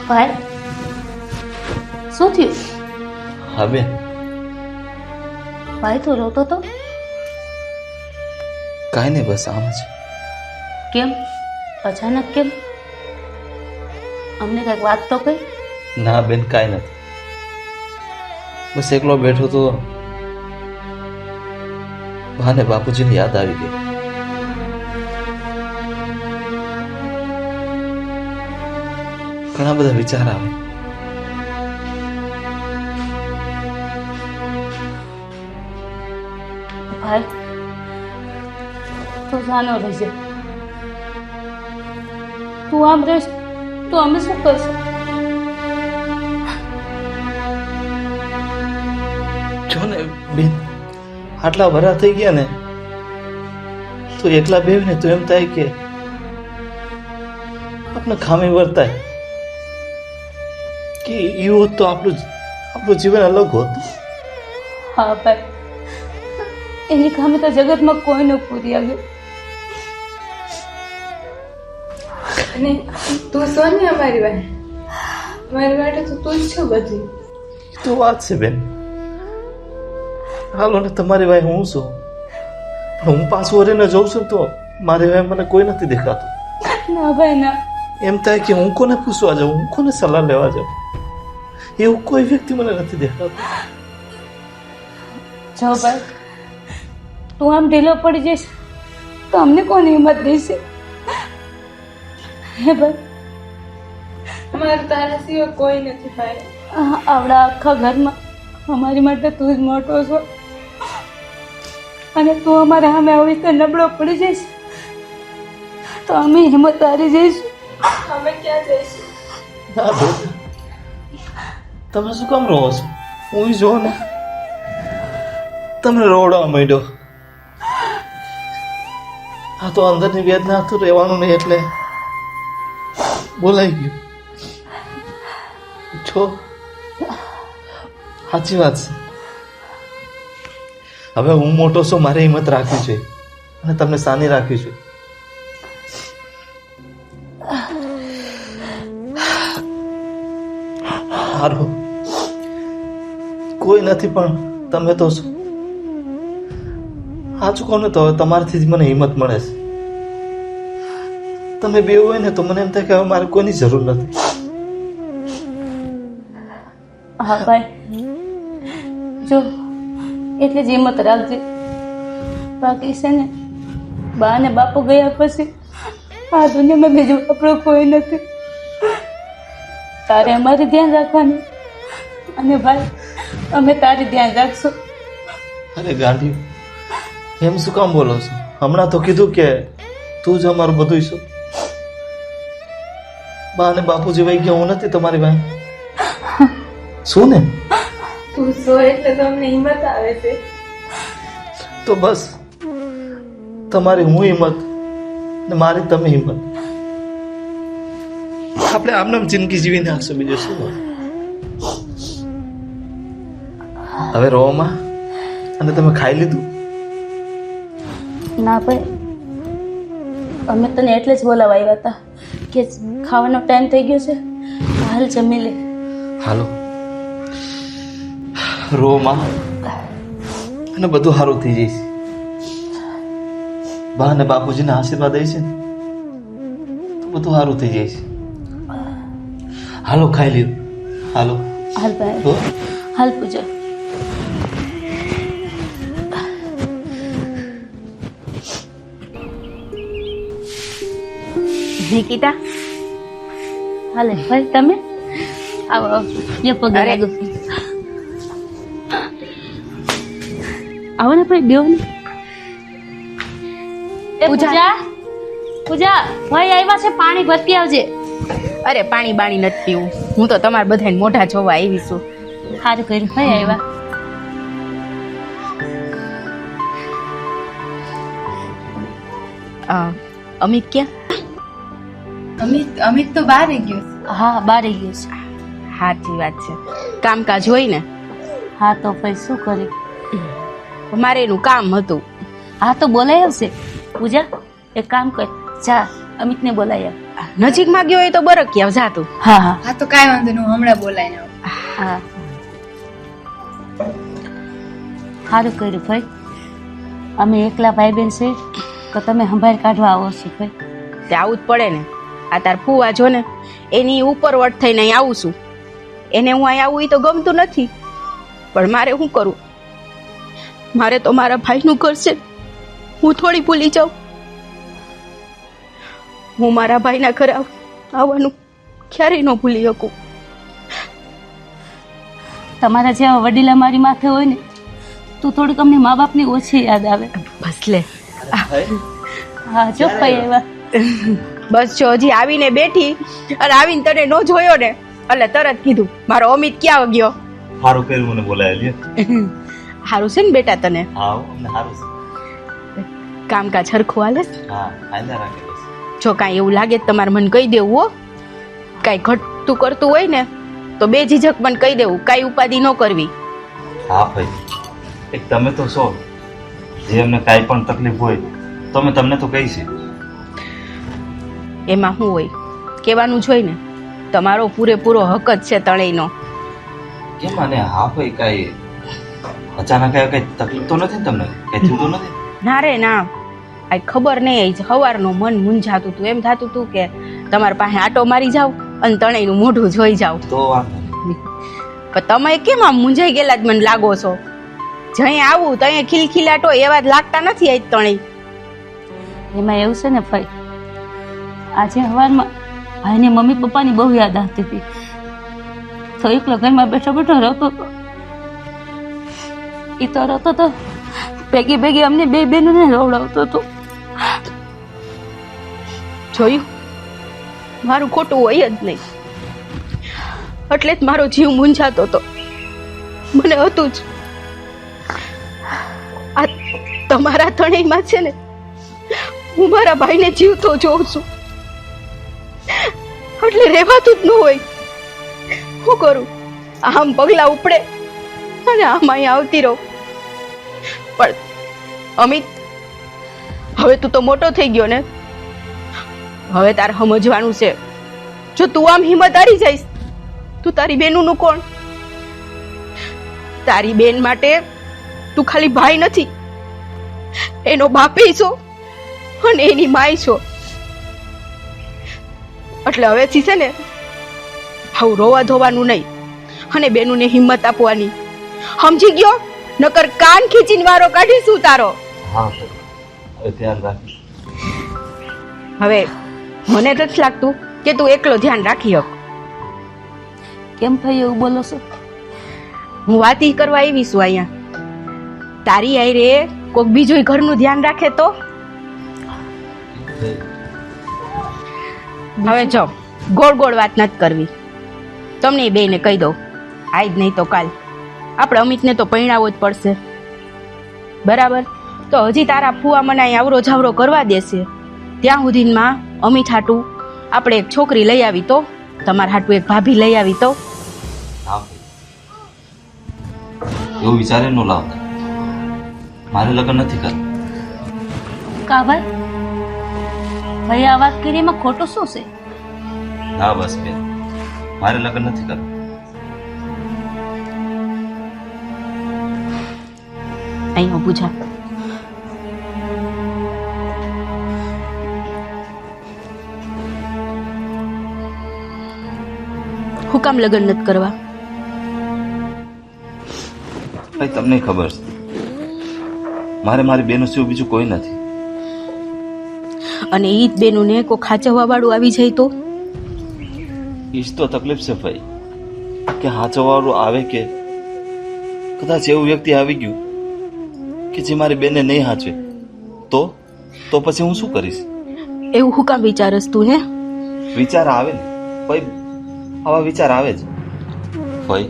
ભાઈ શું થયું? હા બેન, ભાઈ તો રોતો તો કાંઈ નહીં, બસ આમ જ. કેમ અચાનક કેમ? અમને કઈક વાત તો કઈ. ના બેન, કાંઈ નથી, બસ એકલો બેઠો તો ભાને બાપુજીની યાદ આવી ગઈ. ઘણા બધા વિચાર આવે. ભાઈ તું સાનો રહેજે. તું આમ રહીશ તો અમે શું કરશું? જો ને બેન, આટલા ભરા થઈ ગયા ને તો એકલા બેવ ને તો એમ થાય કે આપણે ખામી વર્તાય કે એવું હોત તો આપણું જીવન અલગ હોત. હા ભાઈ, એની ખામી તો જગતમાં કોઈ ન પૂરી આવ્યું. અને તું સોન ને અમારી વાત, મારી માટે તો તું જ છો બધી. તો વાત છે બેન. હાલો ને, તમારી વાય હું છું, પણ હું પાછું વરીને જોઉં છું તો મારી વાય મને કોઈ નથી દેખાતું. ના ભાઈ ના, એમ થાય કે હું કોને પૂછવા જાઉં, હું કોને સલાહ લેવા જાઉં, એવું કોઈ વ્યક્તિ મને નથી દેખાતું. જો ભાઈ, તું આમ ઢીલો પડી જઈશ તો અમને કોની હિંમત રહેશે? હે ભાઈ, અમારે તારા સિવાય કોઈ નથી ભાઈ. આવડા આખા ઘરમાં અમારી માટે તું જ મોટો છો, અને તું અમારા સામે આવી રીતે નબળો પડી જઈશ તો અમે હિંમત હારી જઈશું. અમે ક્યાં જઈશું? ના બેન, તમે શું કામ રહો છો? હું જો ને તમને રોવડાવવા માંડ્યો. આ તો અંદરની વેદના હતું, રહેવાનું નહીં એટલે બોલાઈ ગયું. છો, સાચી વાત છે. હવે હું મોટો છું, મારે હિંમત રાખવી જોઈએ અને તમને સાની રાખવી જોઈએ. સારું, કોઈ નથી, પણ તમે તો છો. સાચું કહો ને તો હવે તમારાથી જ મને હિંમત મળે છે. તમે બે હોય ને તો મને એમ થાય કે હવે મારે કોઈની જરૂર નથી. હા ભાઈ, જો એટલે જ હિંમત રાખજે. બાકી છે ને, બા ને બાપુ ગયા પછી આ દુનિયામાં બીજું આપણો કોઈ નથી. તારે અમારી ધ્યાન રાખવાનું, અને ભાઈ અમે તારી ધ્યાન રાખશું. અરે ગાંધી, એમ શું કામ બોલો છો? હમણાં તો કીધું કે તું જ અમારું બધું છો. બા અને બાપુજી વહી ગયા, હું નથી તમારી ભાઈ. શું ને? તું સો એટલે તો અમને હિંમત આવે છે. તો બસ, તમારી હું હિંમત ને મારી તમે હિંમત, આપણે આમનામ જિંદગી જીવી નાખશું. બીજું શું હોય? હવે રોમાં અને તમે ખાઈ લીધું? ના ભાઈ, અમે તને એટલે જ બોલાવા આવ્યા હતા કે ખાવાનો ટાઈમ થઈ ગયો છે, હાલ જમી લે. હાલો, રોમાં અને બધું સારું થઈ જઈશ. બા અને બાપુજીના આશીર્વાદ આવી છે ને તો બધું સારું થઈ જાય છે. હાલો, ખાઈ લીધું. હાલો હાલ ભાઈ, તો હાલ પૂજા. નિકિતા, હાલે ભાઈ, તમે આવો આવો, લે પગે લાગો. આવો ને ભાઈ, બેહો ને. પૂજા, પૂજા, ભાઈ આવ્યા છે, પાણી ભરતી આવજે. અરે પાણી બાણી નથી પીવું, હું તો તમારા બધાને મોઢા જોવા આવી છું. સારું કર્યું, ભાઈ આવ્યા. અમિત ક્યાં? અમિત તો બહાર ગયો. હા, બારે ગયો છે. સાચી વાત છે, કામકાજ હોય ને. હા તો ભાઈ શું કરી? મારે એનું કામ હતું. હા તો બોલાય આવશે. પૂજા, એક કામ કર, જા અમિતને બોલાય. નજીકમાં ગયો હોય તો બરક્યા જા તું. હા હા હા તો કાંઈ વાંધો નહીં, હું હમણાં બોલાઈને આવું. હા સારું કર્યું ભાઈ. અમે એકલા ભાઈ બહેન છે તો તમે સંભાળ કાઢવા આવો છો ભાઈ. તે આવું જ પડે ને. આ તાર ફુવા જો ને એની ઉપર વટ થઈને અહીં આવું છું. એને હું અહીં આવું એ તો ગમતું નથી, પણ મારે શું કરું? મારે તો મારા ભાઈનું ઘર છે, હું થોડી ભૂલી જાઉં? હું મારા ભાઈના ઘરે આવવાનું ક્યારેય ન ભૂલી શકું. તમારા જેવા વડીલા મારી માથે હોય ને તું થોડીક અમને મા બાપની ઓછી યાદ આવે. બસ લે. હા જો ભાઈ આવ્યા. બસ જો હજી આવીને બેઠી અને આવીને તને ન જોયો ને એટલે તરત કીધું મારો અમિત ક્યાં ગયો. સારું કર્યું મને બોલાયા લ્યો. સારું છે ને બેટા તને? હા મને સારું છે. કામકાજ સરખું હાલે છે? હા ફાયદા રાખે બસ. જો કાંઈ એવું લાગે તો તમારે મને કહી દેવું હો. કાંઈ ઘટતું કરતું હોય ને તો બે ઝીઝક મને કહી દેવું, કાંઈ ઉપાધિ ન કરવી. હા ભાઈ, એક તમે તો છો, જે અમને કાંઈ પણ તકલીફ હોય તો અમે તમને તો કહી છે. એમાં શું હોય, કહેવાનું જોઈ ને. તમારો પૂરેપૂરો હક જ છે ત્રણેયનો. કેમ આને? હા ભાઈ, કાંઈ અચાનક કાંઈ તકલીફ તો નથી ને તમને? કાંઈ થયું તો નથી? ના રે ના, આ ખબર નહીં. સવારનું મન મૂંઝાતું હતું, એમ થતું હતું કે તમારા પાસે આટો મારી જાવ અને ત્રણેયનું મોઢું જોઈ જાવ. તો વાંધો નહીં. પણ તમે કેમ આમ મૂંઝાઈ ગયેલા જ મને લાગો છો? જઈ આવું તો અહીંયા ખિલખિલાટો એવા જ લાગતા નથી આજ ત્રણેય. એમાં એવું છે ને ભાઈ, આજે સવારમાં ભાઈને મમ્મી પપ્પાની બહુ યાદ આવતી હતી તો એકલો ઘરમાં બેઠો બેઠો રહેતો હતો. એ તો રહેતો તો ભેગી ભેગી અમને બે બહેનોને રવડાવતો હતો. જોયું, મારું ખોટું હોય જ નહીં, એટલે જ મારો જીવ મૂંઝાતો હતો. મને હતું જ આ તમારા ત્રણેયમાં છે ને હું મારા ભાઈને જીવતો જોઉં છું, એટલે રહેવાતું જ ન હોય. શું કરું? આમ પગલા ઉપડે અને આમ અહીં આવતી રહું. પણ અમિત, હવે તું તો મોટો થઈ ગયો ને, હવે તારે સમજવાનું છે. જો તું આમ હિંમત હારી જઈશ, તું તારી બેનનું કોણ? તારી બેન માટે તું ખાલી ભાઈ નથી, એનો બાપે છો અને એની માય છો. એટલે હવેથી છે ને આવું રોવા ધોવાનું નહીં અને બેનુને હિંમત આપવાની. સમજી ગયો? નકર કાન ખીચીને વારો કાઢીશું તારો. હા ભાઈ, હવે ધ્યાન રાખીશ. હવે મને નથી લાગતું કે તું એકલો ધ્યાન રાખી શક. કેમ ભાઈ એવું બોલો છો? હું વાતી કરવા આવી છું અહીંયા. તારી આયરે કોક બીજું ઘરનું ધ્યાન રાખે તો? હવે જો ગોળ ગોળ વાત નથી કરવી. તમને બેને કહી દઉં, આજ નહીં તો કાલ આપણે અમિતને તો પરણાવવો જ પડશે. બરાબર? તો હજી તારા ફુવા મને અહીં આવરો જાવરો કરવા દેશે ત્યાં સુધીમાં અમિત હાટું આપણે એક છોકરી લઈ આવી તો, તમારા હાટું એક ભાભી લઈ આવી તો. હા ભાઈ, એવું વિચારે ન લાવતા. મારે લગ્ન નથી કરવું. કા ભાઈ? ભાઈ આ વાત કરી એમાં ખોટું શું છે? ના બસ બેન, મારે લગ્ન નથી કરવું. અહીં ઊભું જા. હું કામ લગ્ન નથી કરવા? ભાઈ તમને ખબર છે, મારે મારી બેનો સિવાય બીજું કોઈ નથી. અને ઈ જ બેનુને કોઈ ખાચવવા વાળું આવી જાય તો? ઈ જ તો તકલીફ છે ભાઈ, કે હાચવાવાળું આવે કે કદાચ એવું વ્યક્તિ આવી ગયું કે જે મારી બેનને નહીં હાચવે તો પછી હું શું કરીશ? એવું હું કામ વિચારસ તું? હે વિચાર આવે ને ભાઈ, આવા વિચાર આવે જ ભાઈ.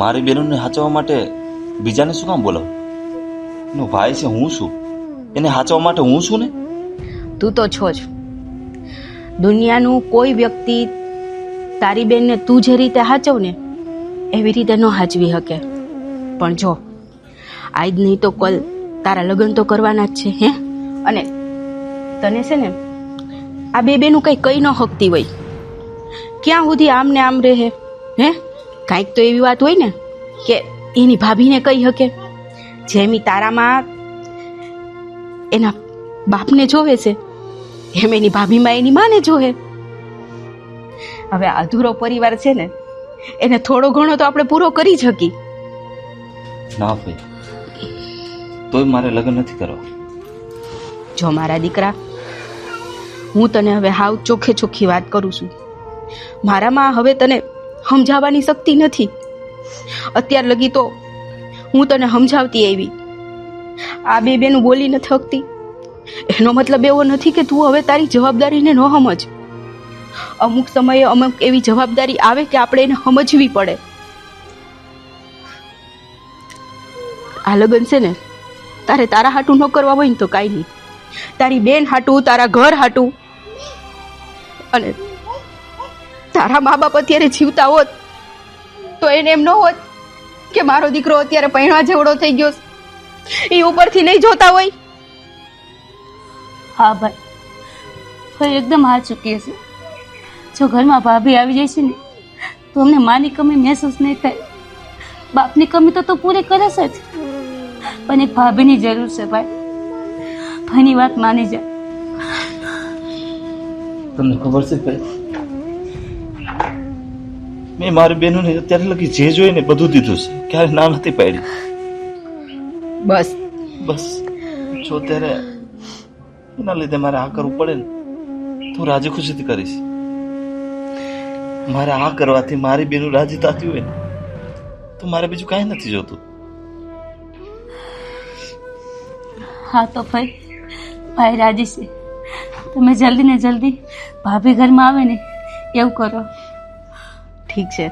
મારી બહેનોને હાચવવા માટે બીજાને શું કામ બોલાવું? એનો ભાઈ છે, હું છું. એને હાચવવા માટે હું છું ને. તું તો છો જ. દુનિયાનું કોઈ વ્યક્તિ તારી બેનને તું જે રીતે હાચવ ને એવી રીતે ન હાચવી શકે. પણ જો આજ નહીં તો કલ તારા લગ્ન તો કરવાના જ છે. હે અને તને છે ને આ બેનું કંઈ કહી ન શકતી હોય, ક્યાં સુધી આમ ને આમ રહે? હે, કાંઈક તો એવી વાત હોય ને કે એની ભાભીને કહી શકે, જેમ ઈ તારામાં એના બાપને જોવે છે એમ એની ભાભીમાં એની માને જોવે. હવે અધૂરો પરિવાર છે ને, એને થોડો ઘણો તો આપણે પૂરો કરી શકી. ના ભાઈ, તોય મારે લગ્ન નથી કરવા. જો મારા દીકરા, હું તને હવે હાવ ચોખ્ખે ચોખ્ખી વાત કરું છું. મારામાં હવે તને સમજાવવાની શક્તિ નથી. અત્યાર લગી તો હું તને સમજાવતી આવી. આ બેનું બોલી નથી શકતી એનો મતલબ એવો નથી કે તું હવે તારી જવાબદારીને ન સમજ. અમુક સમયે અમુક એવી જવાબદારી આવે કે આપણે એને સમજવી પડે. આ લગ્ન છે ને, તારે તારા હાટું ન કરવા હોય ને તો કાંઈ નહીં, તારી બેન હાટું, તારા ઘર હાટું, અને તારા મા બાપ અત્યારે જીવતા હોત તો એને એમ ન હોત કે મારો દીકરો અત્યારે પૈણવા જેવડો થઈ ગયો, એ ઉપરથી નહીં જોતા હોય. હા ભાઈ, ભાઈ એકદમ સાચું કહે છે. જો ઘરમાં ભાભી આવી જાય છે ને તો અમને માની કમી મહેસૂસ નહીં થાય. બાપની કમી તો પૂરી કરે છે જ, પણ એક ભાભીની જરૂર છે ભાઈ. ભાઈની વાત માની જા. તમને ખબર છે ભાઈ, મેં મારી બહેનોને અત્યારે લગી જે જોઈને બધું દીધું છે, ક્યારે ના નથી પાડી. બસ બસ જો ત્યારે એના લીધે મારે આ કરવું પડે ને તો રાજી ખુશીથી કરીશ. મારે આ કરવાથી મારી બેનું રાજી થતી હોય ને તો મારે બીજું કાંઈ નથી જોતું. હા તો ભાઈ રાજી છે. તમે જલ્દી ને જલ્દી ભાભી ઘરમાં આવે ને એવું કરો. ઠીક છે,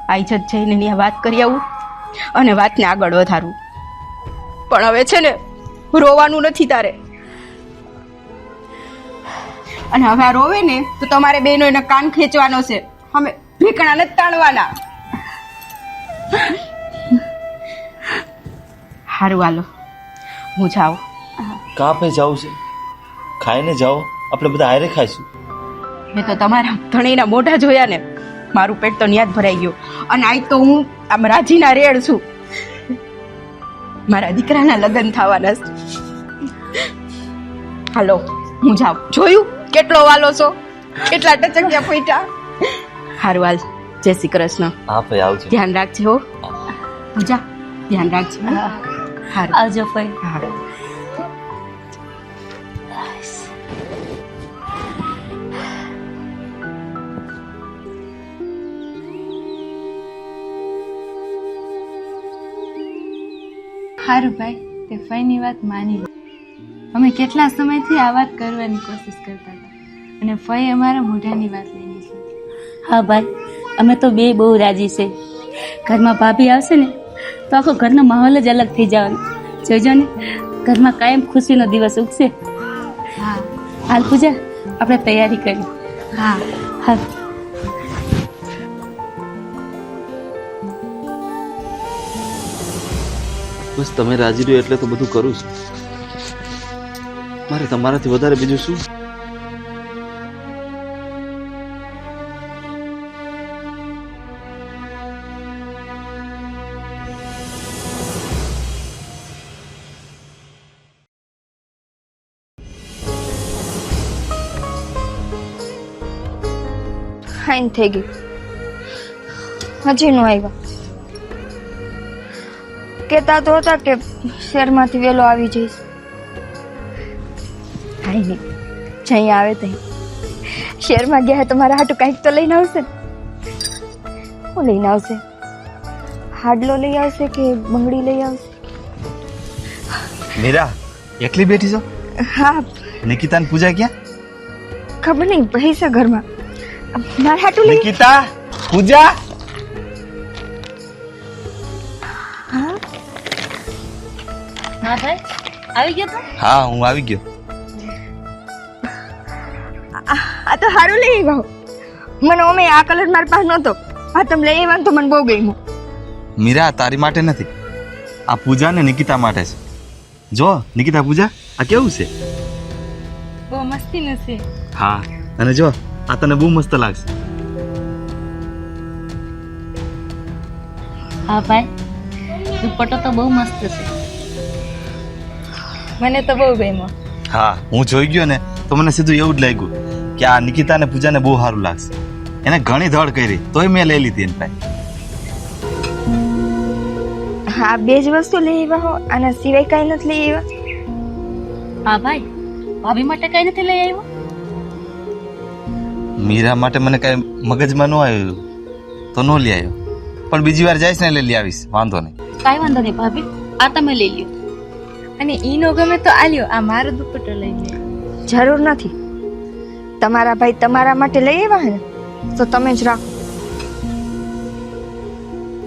આઈ જ જઈને ત્યાં વાત કરી આવું અને વાતને આગળ વધારવું. પણ હવે છે ને રોવાનું નથી તારે. અને હવે આ રોવે ને તો તમારે બેનો એના કાન ખેંચવાનો છે, અમે ભીકણા નથી તાણવાના. હારું હાલો, હું જાઉં. કાં ભાઈ જવું છે? ખાઈને જાઓ, આપણે બધા હારે ખાઈશું. મેં તો તમારા ધણીના મોઢા જોયા ને, મારું પેટ તો ન્યાદ ભરાઈ ગયું. અને આજ તો હું આમ રાજીના રેડ છું, મારા દીકરાના લગ્ન થવાના છે. હાલો, હું જાઉં. જોયું કેટલો વાલો છો, કેટલા ટચક્યા ફોઈટા. હારું હાલ, જય શ્રી કૃષ્ણ. હા ભાઈ આવજો. ધ્યાન રાખજે હો. પૂજા, ધ્યાન રાખજે. હારું આવજો ભાઈ. હા. સારું ભાઈ, તે ફઈની વાત માની. અમે કેટલા સમયથી આ વાત કરવાની કોશિશ કરતા હતા અને ફઈ અમારા મોઢાની વાત લઈ લીધી. હા ભાઈ, અમે તો બે બહુ રાજી છે. ઘરમાં ભાભી આવશે ને તો આખો ઘરનો માહોલ જ અલગ થઈ જવાનો. જોજો ને, ઘરમાં કાયમ ખુશીનો દિવસ ઉગશે. હા હાલ પૂજા, આપણે તૈયારી કરી. હા હાલ. બસ તમે રાજી રહ્યો એટલે તો બધું કરું છું. મારે તમારાથી વધારે બીજું શું? ફાઇન થઈ ગયું, હજી નો આવ્યા. કહેતા તો હતા કે શહેરમાંથી વહેલો આવી જઈશ. કાંઈ નહીં, જઈ આવે તઈ. શહેરમાં ગયા તો મારા હાટું કાંઈક તો લઈને આવશે ને. શું લઈને આવશે? હાડલો લઈ આવશે કે બંગડી લઈ આવશે? મીરા એકલી બેઠી છો? હા, નિકિતા ને પૂજા ક્યાં? ખબર નહીં, ભાઈ છે ઘરમાં. મારા હાટું લઈ. નિકિતા, પૂજા. હા હા ભાઈ, આવી ગયો તો? હા હું આવી ગયો. આ તો સારું લઈ આવ્યા. મને ઓમે આ કલર મારા પાસે નહોતો. આ તમે લઈ આવ્યા ને તો મને બહુ ગમ્યું. મીરા તારી માટે નથી, આ પૂજા ને નિકિતા માટે છે. જો નિકિતા, પૂજા, આ કેવું છે? બહુ મસ્તીનું છે. હા, અને જો આ તને બહુ મસ્ત લાગશે. હા ભાઈ, દુપટ્ટો તો બહુ મસ્ત છે. મને તો બહુ ગમ્યો. હા, હું જોઈ ગયો ને તો મને સીધું એવું જ લાગ્યું કે આ નિકિતા ને પૂજાને બહુ સારું લાગશે. એને ઘણી ધડ કરી તોય મેં લઈ લીધી એને પાસે. હા, બે જ વસ્તુ લઈ આવ્યા હો, આના સિવાય કાંઈ નથી લઈ આવ્યા. હા ભાઈ, ભાભી માટે કઈ નથી લઈ આવ્યો? મીરા માટે મને કઈ મગજમાં ન આવ્યું તો ન લઈ આવ્યો, પણ બીજી વાર જઈશ ને એટલે લઈ આવીશ, વાંધો નહીં. કાંઈ વાંધો નહીં ભાભી, આ તમે લઈ લ્યો. અને ઈ નો ગમે તો આલ્યો, આ મારો દુપટ્ટો લઈ લે. જરૂર નથી. તમારા ભાઈ તમારા માટે લઈ આવ્યા હે ને, તો તમે જ રાખો.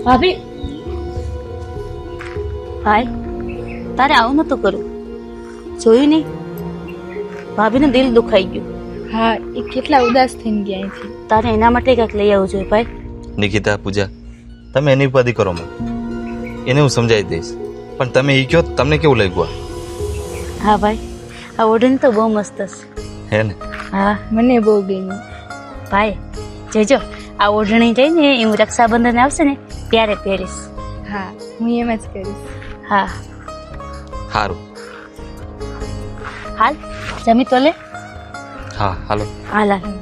ભાભી, ભાઈ તારે આવું નતું કરું, જોયું નહીં? ભાભીનું દિલ દુખાઈ ગયું. હા, એ કેટલા ઉદાસ થઈને ગયા અહીંથી. તારે એના માટે કંઈક લઈ આવવું જોઈએ ભાઈ. નિકિતા, પૂજા, તમે એની ઉપાધિ કરો માં, એને હું સમજાવી દઈશ. પણ તમે એ કહો તમને કેવું લાગ્યું? હા ભાઈ, આ ઓઢણી તો બહુ મસ્ત છે. હે ને? હા મને બહુ ગમ્યું. ભાઈ, જોજો આ ઓઢણી જઈને હું રક્ષાબંધન આવશે ને ત્યારે પહેરીશ. હા, હું એમ જ કરીશ. હા સારું. હાલ જમી તો લે. હા, હાલો. હાલ હાલ.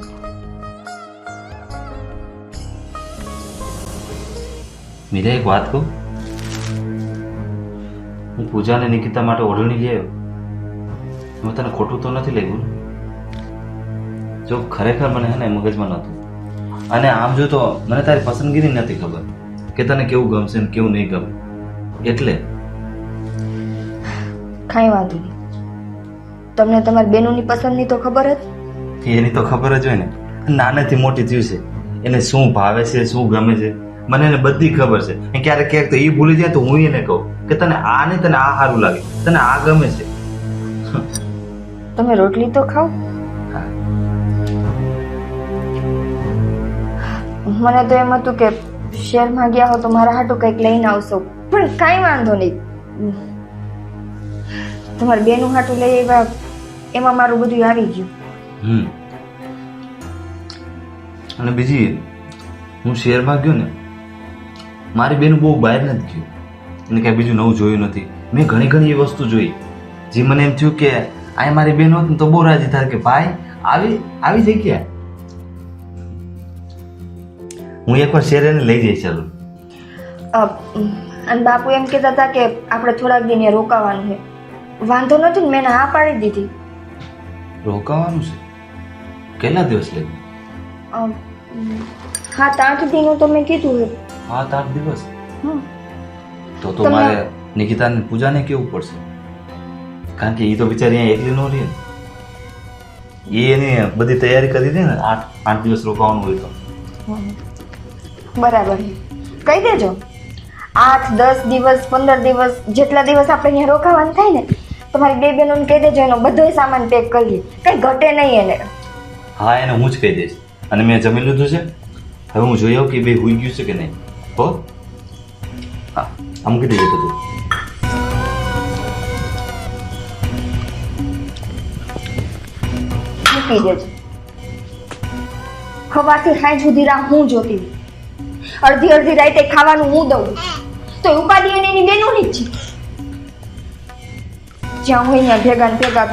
મીરા, એક વાત કહું? હું પૂજા અને નિકિતા માટે ઓઢણી લઈ આવ્યો, એમાં તને ખોટું તો નથી લાગ્યું ને? જો ખરેખર મને હે ને મગજમાં નહોતું, અને આમ જો તો મને તારી પસંદગીની નથી ખબર કે તને કેવું ગમશે ને કેવું નહીં ગમે, એટલે કાંઈ વાંધો નહીં. તમને તમારી બેનોની પસંદની તો ખબર જ. એની તો ખબર જ હોય ને, નાનેથી મોટી થયું છે, એને શું ભાવે છે શું ગમે છે મને એને બધી ખબર છે. અને ક્યારેક ક્યારેક તો એ ભૂલી જાય તો હું એને કહું કે તને આ નહીં, તને આ સારું લાગે, તને આ ગમે છે. તમે રોટલી તો ખાઓ. હા. મને તો એમ હતું કે શહેરમાં ગયા હો તો મારા હાટું કંઈક લઈને આવશો, પણ કાંઈ વાંધો નહીં. તમારા બેનું હાટું લઈ આવ્યા એમાં મારું બધું આવી ગયું. અને બીજી, હું શહેરમાં ગયો ને, મારી બેન બહુ બહાર નથી ગયું, એને કાંઈ બીજું નવું જોયું નથી. મેં ઘણી ઘણી એ વસ્તુ જોઈ જે મને એમ થયું કે આ મારી બેન હોત ને તો બહુ રાજી થાય કે ભાઈ આવી જગ્યા હું એકવાર શહેર એને લઈ જઈશ. ચાલો. અને બાપુ એમ કહેતા હતા કે આપણે થોડાક દિન રોકાવાનું છે. વાંધો નથી ને, મેં હા પાડી દીધી. રોકાવાનું છે? કેટલા દિવસ લે? 7-8 દિનો તો મેં કીધું છે. 7-8 દિવસ? હમ. તો મારે નિકિતાને પૂજાને કેવું પડશે, કારણ કે એ તો બિચારી અહીંયા એકલી ન રહી ને. એ એની બધી તૈયારી કરી દે ને, 8 દિવસ રોકાવાનું હોય તો. બરાબર, કહી દેજો. 8-10 દિવસ 15 દિવસ જેટલા દિવસ આપણે અહીંયા રોકાવાનું થાય ને, તમારી બે બહેનોને કહી દેજો એનો બધો સામાન પેક કરી લે, કંઈ ઘટે નહીં એને. હા, એને હું જ કહી દઈશ. અને મેં જમી લીધું છે, હવે હું જોઈ આવું કે બે હુઈ ગયું છે કે નહીં. હો, હા, આમ કહી દેજો બધું. મૂકી દેજો. સવારથી સાંજ સુધી રાહ હું જોતી હતી. અડધી રાતે ખાવાનું હું દઉં તો ઉપાધિ એને એની બેનોની જ છે. જ્યાં હોય ત્યાં ભેગા ને ભેગા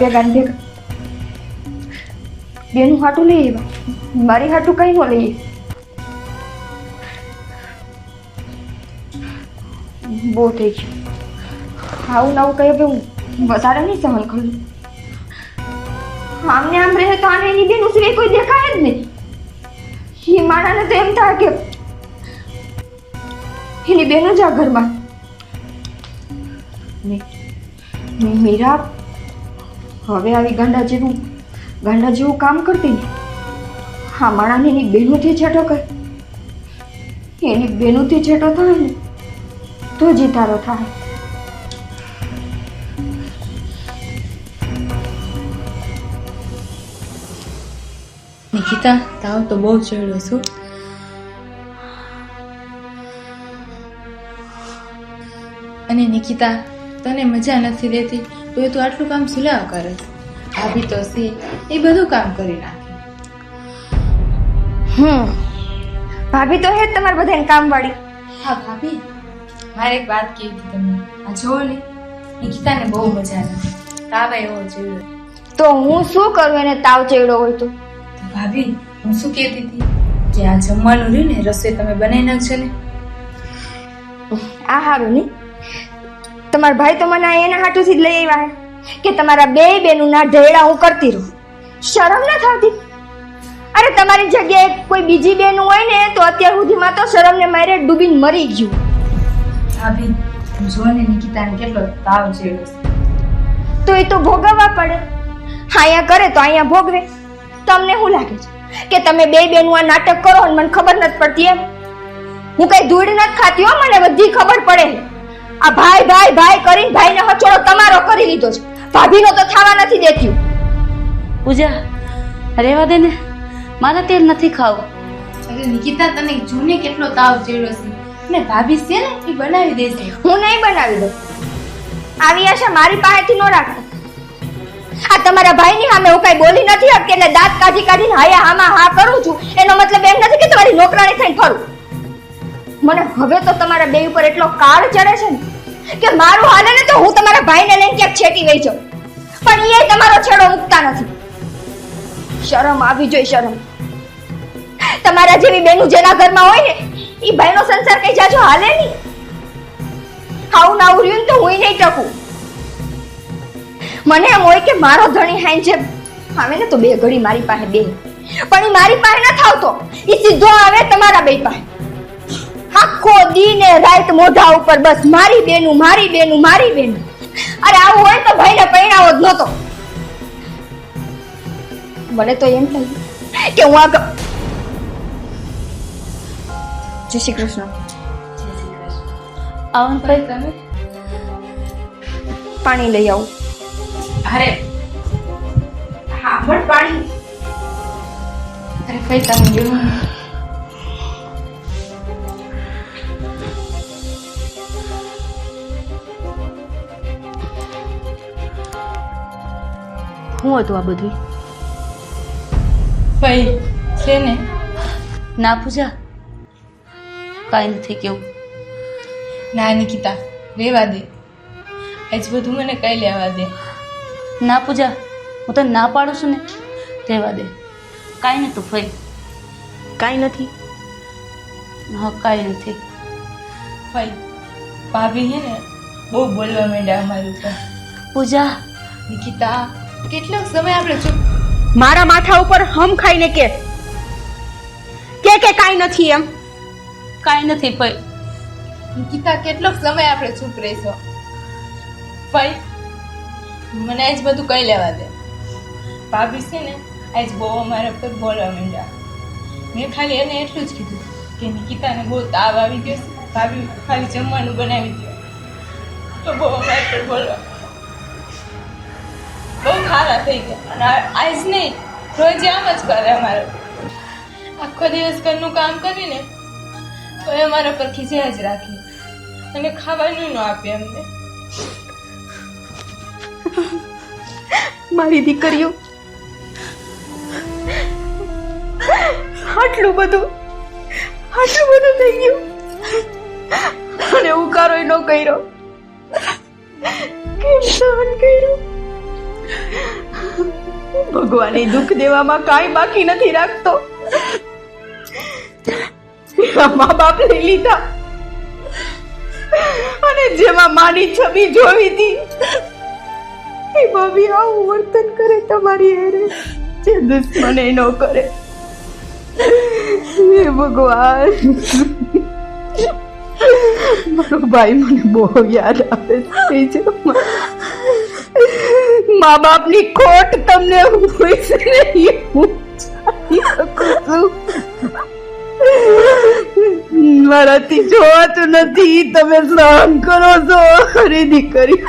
બેનું હાટું લઈ આવ્યા, મારી હાટું કઈ ન લઈએ. બહુ થઈ ગયું. આવું નવું કઈ હવે હું વધારે નહીં સહન કરું. આમને આમ રહે તો આને એની બેનું સિવાય કોઈ દેખાય જ નહીં. એ માણાને તો એમ થાય કે એની બેનો જ આ ઘરમાં. મીરા હવે આવી ગાંડા જેવું કામ કરતી ને, હા માણાને એની બેનોથી છેટો કર, એની બેનોથી છેટો થાય ને તો જીતારો થાય. નિકિતા, તાવ તો બહુ ચડ્યો છું. અને નિકિતા, તને મજા નથી રહેતી તો તું આટલું કામ સુલાવ કરે. ભાભી તો સી એ બધું કામ કરી નાખે. ભાભી તો હે જ તમારે બધાને કામવાળી. હા ભાભી, મારે એક વાત કહેવી હતી તમને. આ જોવો ને, નિકિતાને બહુ મજા નથી, તાવ એવો જોયો. તો હું શું કરું એને તાવ ચડ્યો હોય તો? તો ભાભી, હું શું કહેતી હતી કે આ જમવાનું રહ્યું ને, રસોઈ તમે બનાવી નાખજો ને. આ હારું નહીં, તમારા ભાઈ તો મને એના હાટુથી જ લઈ આવ્યા કે તમારા બે બેનુંના ઢેડા હું કરતી રહું. શરમ ના થતી? અરે તમારી જગ્યાએ કોઈ બીજી બેનું હોય ને તો અત્યાર સુધીમાં તો શરમને મારે ડૂબીને મરી ગયું. ભાભી, તમે જો ને નિકિતાને કેટલો તાવ ચડ્યો છે. તો એ તો ભોગવવા પડે. અહીંયા કરે તો અહીંયા ભોગવે. તમને શું લાગે છે કે તમે બે બેનું આ નાટક કરો અને મને ખબર નથી પડતી એમ? હું કઈ ધૂળ નથી ખાતી હો, મને બધી ખબર પડે. આ ભાઈ ભાઈ ભાઈ કરીને ભાઈને હચોડો તમારો કરી લીધો છે, ભાભીનો તો થવા નથી દેતી. પૂજા, રહેવા દે ને, મારે તેલ નથી ખાવું. અરે નિકિતા, તને જોને કેટલો તાવ ચડ્યો છે ને ભાભી છે ને એ બનાવી દેશે. હું નહીં બનાવી દઉં. આવી આશા મારી પાસેથી ન રાખતા. આ તમારા ભાઈની સામે હું કઈ બોલી નથી શકતી એટલે દાંત કાઢી કાઢીને હાયા હામાં હા કરું છું. એનો મતલબ એમ નથી કે તમારી નોકરાણી થઈને ફરું. મને હવે તો તમારા બે ઉપર એટલો કાળ ચડે છે ને કે મારું હાલે ને તો હું તમારા ભાઈને લઈને ક્યાંક છેટી વહી જાઉં, પણ એ તમારો છેડો મૂકતા નથી. શરમ આવી જોઈએ, શરમ. તમારા જેવી બેનું જેના ઘરમાં હોય ને એ ભાઈનો સંસાર કઈ જાજો હાલે નહીં. આવું ના ઉર્યું ને તો હું નહીં ટકું. મને એમ હોય કે મારો ધણી હાઈ છે આવે ને તો બે ઘડી મારી પાસે બે, પણ એ મારી પાસે ન થાવતો, એ સીધો આવે તમારા બે પાસે. આખો દી ને રાત મોઢા ઉપર બસ મારી બેનું મારી બેનું મારી બેનું. અરે આવું હોય તો ભાઈને પૈણાવો જ નહોતો. મને તો એમ થયું કે હું આ જય શ્રી કૃષ્ણ. આવન ભાઈ, તમે પાણી લઈ આવું. અરે હા પણ પાણી. અરે ભાઈ, તમે જોવો ને. શું હતું આ બધું? ભાઈ છે ને, ના પૂજા, કાંઈ નથી કેવું. ના નિકિતા, રેવા દે. આજ બધું મને કઈ લેવા દે. ના પૂજા, હું તને ના પાડું છું ને, રહેવા દે. કાંઈ નથી ભાઈ. કાંઈ નથી. હા, કાંઈ નથી. ભાઈ, ભાભી છે ને બહુ બોલવા માંડ્યા અમારી ઉપર. પૂજા, નિકિતા, કેટલોક સમય આપણે ચૂપ. મારા માથા ઉપર હમ ખાઈને કે કાંઈ નથી એમ. કાંઈ નથી ભાઈ. નિકિતા, કેટલોક સમય આપણે ચૂપ રહીશું. ભાઈ, મને આજ બધું કઈ લેવા દે. ભાભી છે ને આજ બહુ અમારા પર બોલવા માંડ્યા. મેં ખાલી એને એટલું જ કીધું કે નિકિતાને બહુ તાવ આવી ગયો છે, ભાભી ખાલી જમવાનું બનાવી દો. તો બહુ અમારા પર બોલવા, બહુ ખારા થઈ ગયા. અને આજ નહીં, રોજ આમ જ કરે અમારે. આખો દિવસ ઘરનું કામ કરીને તો એ અમારા પર ખીજ્યા જ રાખી અને ખાવાનું ન આપે અમને. મારી દીકરીઓ આટલું બધું થઈ ગયું અને ઉકારો ન કર્યો. કેમ સહન કર્યું? ભગવાન એ દુઃખ દેવામાં કાંઈ બાકી નથી રાખતો. મા બાપ લઈ લીધા અને જેમાં માની છબી જોવી હતી એ ભાભી આવું વર્તન કરે તમારી હારે, જે દુશ્મને ન કરે. હે ભગવાન, મારો ભાઈ મને બહુ યાદ આવે છે. મા બાપની ખોટ તમને હું નહીં પૂછી શકું છું. મારાથી જોવાતું નથી, તમે સહન કરો છો. અરે દીકરી,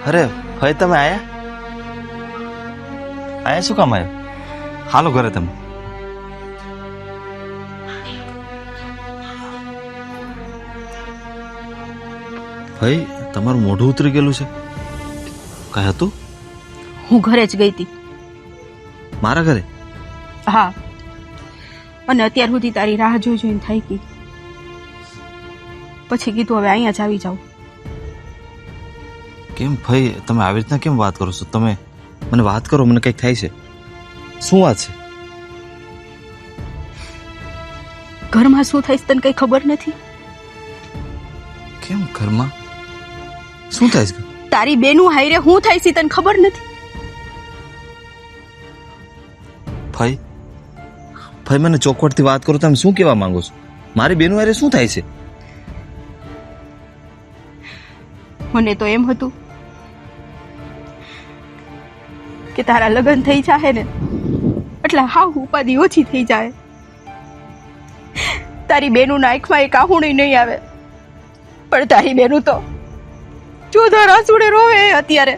અરે ભાઈ, તમે આયા શું કામ આવ્યો? હાલો ઘરે તમે. ભાઈ તમારું મોઢું ઉતરી ગયેલું છે. કઈ હતું? હું ઘરે જ ગઈ હતી. મારા ઘરે? હા, અને અત્યાર સુધી તારી રાહ જોઈ જોઈને થઈ ગઈ. પછી કીધું હવે અહીંયા જ આવી જાઉં. કેમ ભાઈ તમે આવી રીતના કેમ વાત કરો છો? તમે મને વાત કરો, મને કંઈક થાય છે. શું વાત છે? ઘરમાં શું થાય છે તને કઈ ખબર નથી? કેમ ઘરમાં શું થાય છે? તારી બેનું હાયરે હું થાય છે તને ખબર નથી? ભાઈ ભાઈ મને ચોખવટથી વાત કરો. તમે શું કહેવા માંગો છો? મારી બેનું હારે શું થાય છે? મને તો એમ હતું કે તારા લગ્ન થઈ જાય ને એટલે હાવ ઉપાધિ ઓછી થઈ જાય. તારી બેનું આંખમાં એક આહુણી નહીં આવે, પણ તારી બેનું તો ચોધા રાસુડે રોવે અત્યારે.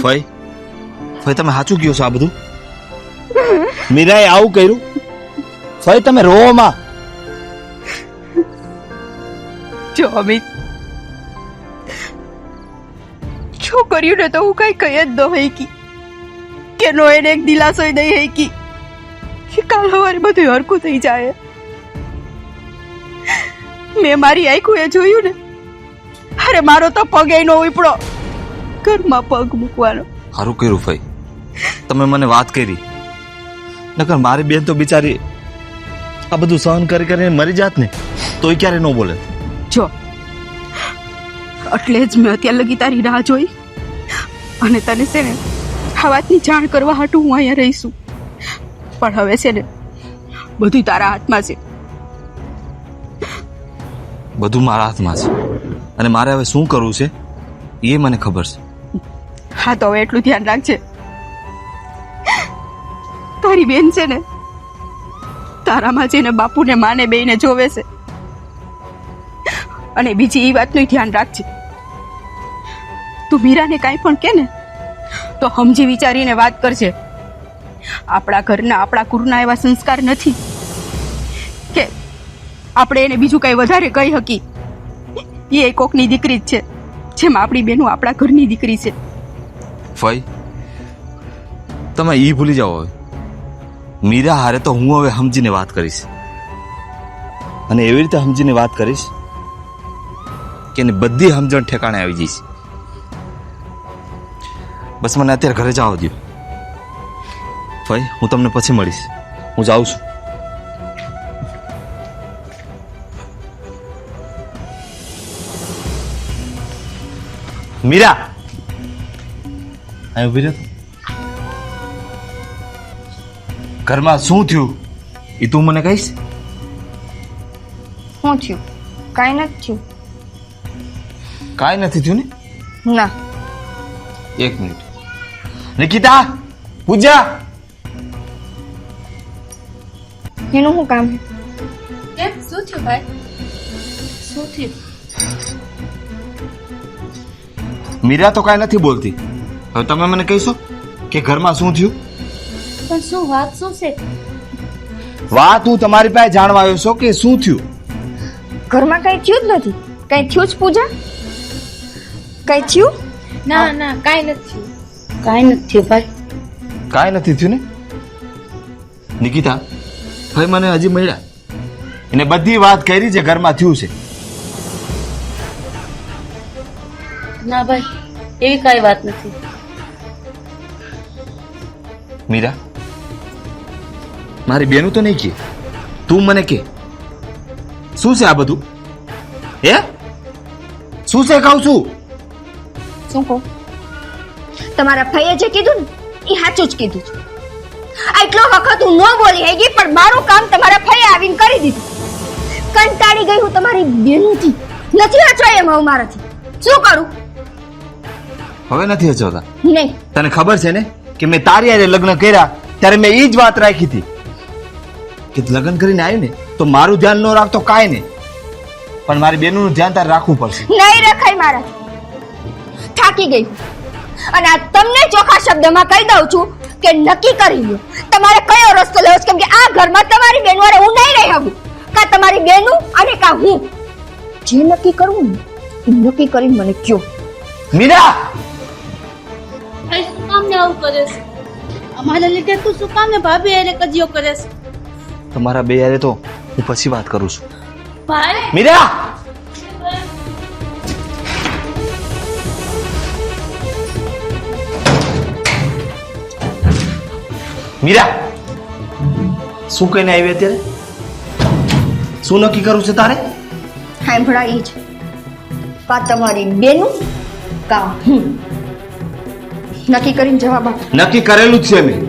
ભાઈ ભાઈ તમે સાચું કહો છો આ બધું? મીરાએ આવું કર્યું? ભાઈ તમે રોવો માં. જો અમિત, છોકરીઓને તો હું કઈ કહી જ ન હૈકી કે નો એને એક દિલાસો દઈ હૈકી કે કાલ સવારે બધું હરકું થઈ જાય. મેં મારી આંખું એ જોયું ને, અરે મારો તો પગે નો ઉપડો ઘરમાં પગ મૂકવાનો. સારું કર્યું ભાઈ તમે મને વાત કરી, નકર મારી બેન તો બિચારી આ બધું સહન કરી કરીને મરી જાત ને તોય ક્યારે ન બોલે. જો એટલે જ મેં અત્યાર લગી તારી રાહ જોઈ, અને તને છે ને આ વાતની જાણ કરવા હાટું હું અહીંયા રહીશું. પણ હવે છે ને બધું તારા હાથમાં છે. બધું મારા હાથમાં છે, અને મારે હવે શું કરવું છે એ મને ખબર છે. હા તો હવે એટલું ધ્યાન રાખજે. તારી બેન છે ને તારામાં છે ને બાપુને માને બેયને જોવે છે. અને બીજી એ વાતનું ધ્યાન રાખજે, તું મીરાને કાંઈ પણ કે ને તો સમજી વિચારીને વાત કરજે. આપણા ઘરના આપણા કુળના એવા સંસ્કાર નથી કે આપણે એને બીજું કઈ વધારે કહી શકી. એ કોકની દીકરી જ છે, જેમ આપણી બેનું આપણા ઘરની દીકરી છે. ભાઈ તમે ઈ ભૂલી જાઓ. હવે મીરા હારે તો હું હવે સમજીને વાત કરીશ, અને એવી રીતે સમજીને વાત કરીશ કે એની બધી સમજણ ઠેકાણે આવી જઈશ. બસ મને અત્યારે ઘરે જવા દો. ભાઈ હું તમને પછી મળીશ. હું જાઉં છું. મીરા અહીં ઉભી રહે. ઘરમાં શું થયું એ તું મને કહીશ? શું થયું? કાંઈ નથી થયું. કાંઈ નથી થયું ને? ના. એક મિનિટ. નિકિતા, પૂજા. એનું શું કામ? કેમ શું થયું ભાઈ? શું થયું? મીરા તો કાંઈ નથી બોલતી. હવે તમે મને કહીશો કે ઘરમાં શું થયું? પણ શું વાત શું છે? વાત હું તમારી પાસે જાણવા આવ્યો છું કે શું થયું. ઘરમાં કાંઈ થયું જ નથી. કાંઈ થયું જ પૂજા? કાંઈ થયું? ના ના કાંઈ નથી થયું. કાંઈ નથી થયું ભાઈ. કાંઈ નથી થયું ને? નિકિતા ભાઈ મને હજી મળ્યા, એને બધી વાત કરી જે ઘરમાં થયું છે. ના ભાઈ, એવી કાંઈ વાત નથી. મીરા મારી બેનું તો નહીં કે, તું મને કે શું છે આ બધું? હે શું છે કહું છું? શું કહું? તમારા ભાઈએ જે કીધું ને એ સાચું જ કીધું છે. એટલો વખત હું ન બોલી હેગી, પણ મારું કામ તમારા ભાઈએ આવીને કરી દીધું. કંટાળી ગઈ હું તમારી બેનથી. નથી હચવાય એમ હું મારાથી. શું કરું? હવે નથી હચવતા. નહીં. તને ખબર છે ને કે મેં તારી હારે લગ્ન કર્યા ત્યારે મેં એ જ વાત રાખી હતી કે લગ્ન કરીને આવી ને તો મારું ધ્યાન ન રાખતો કાંઈ નહીં, પણ મારી બેનનું ધ્યાન તારે રાખવું પડશે. નહીં રખાય મારાથી. થાકી ગઈ હું. અને આ તમને ચોખ્ખા શબ્દમાં કહી દઉં છું કે નક્કી કરી લો તમારે કયો રસ્તો લેવો છે, કેમ કે આ ઘરમાં તમારી બેન વાળે હું નહીં રહી શકું. કા તમારી બેનું અને કા હું. જે નક્કી કરવું ને એ નક્કી કરીને મને કયો. મીરા, ભાઈ શું કામ ને આવું કરે છે? અમારા લીધે તું શું કામ ને ભાભી હારે કજિયો કરે છે? તમારા બે હારે તો હું પછી વાત કરું છું. ભાઈ મીરા, મીરા, શું કહીને આવી અત્યારે? શું નક્કી કરવું છે તારે? સાંભળા એ જ. કા તમારી બેનું કા હું. નક્કી કરીને જવાબ આપો. નક્કી કરેલું જ છે મેં,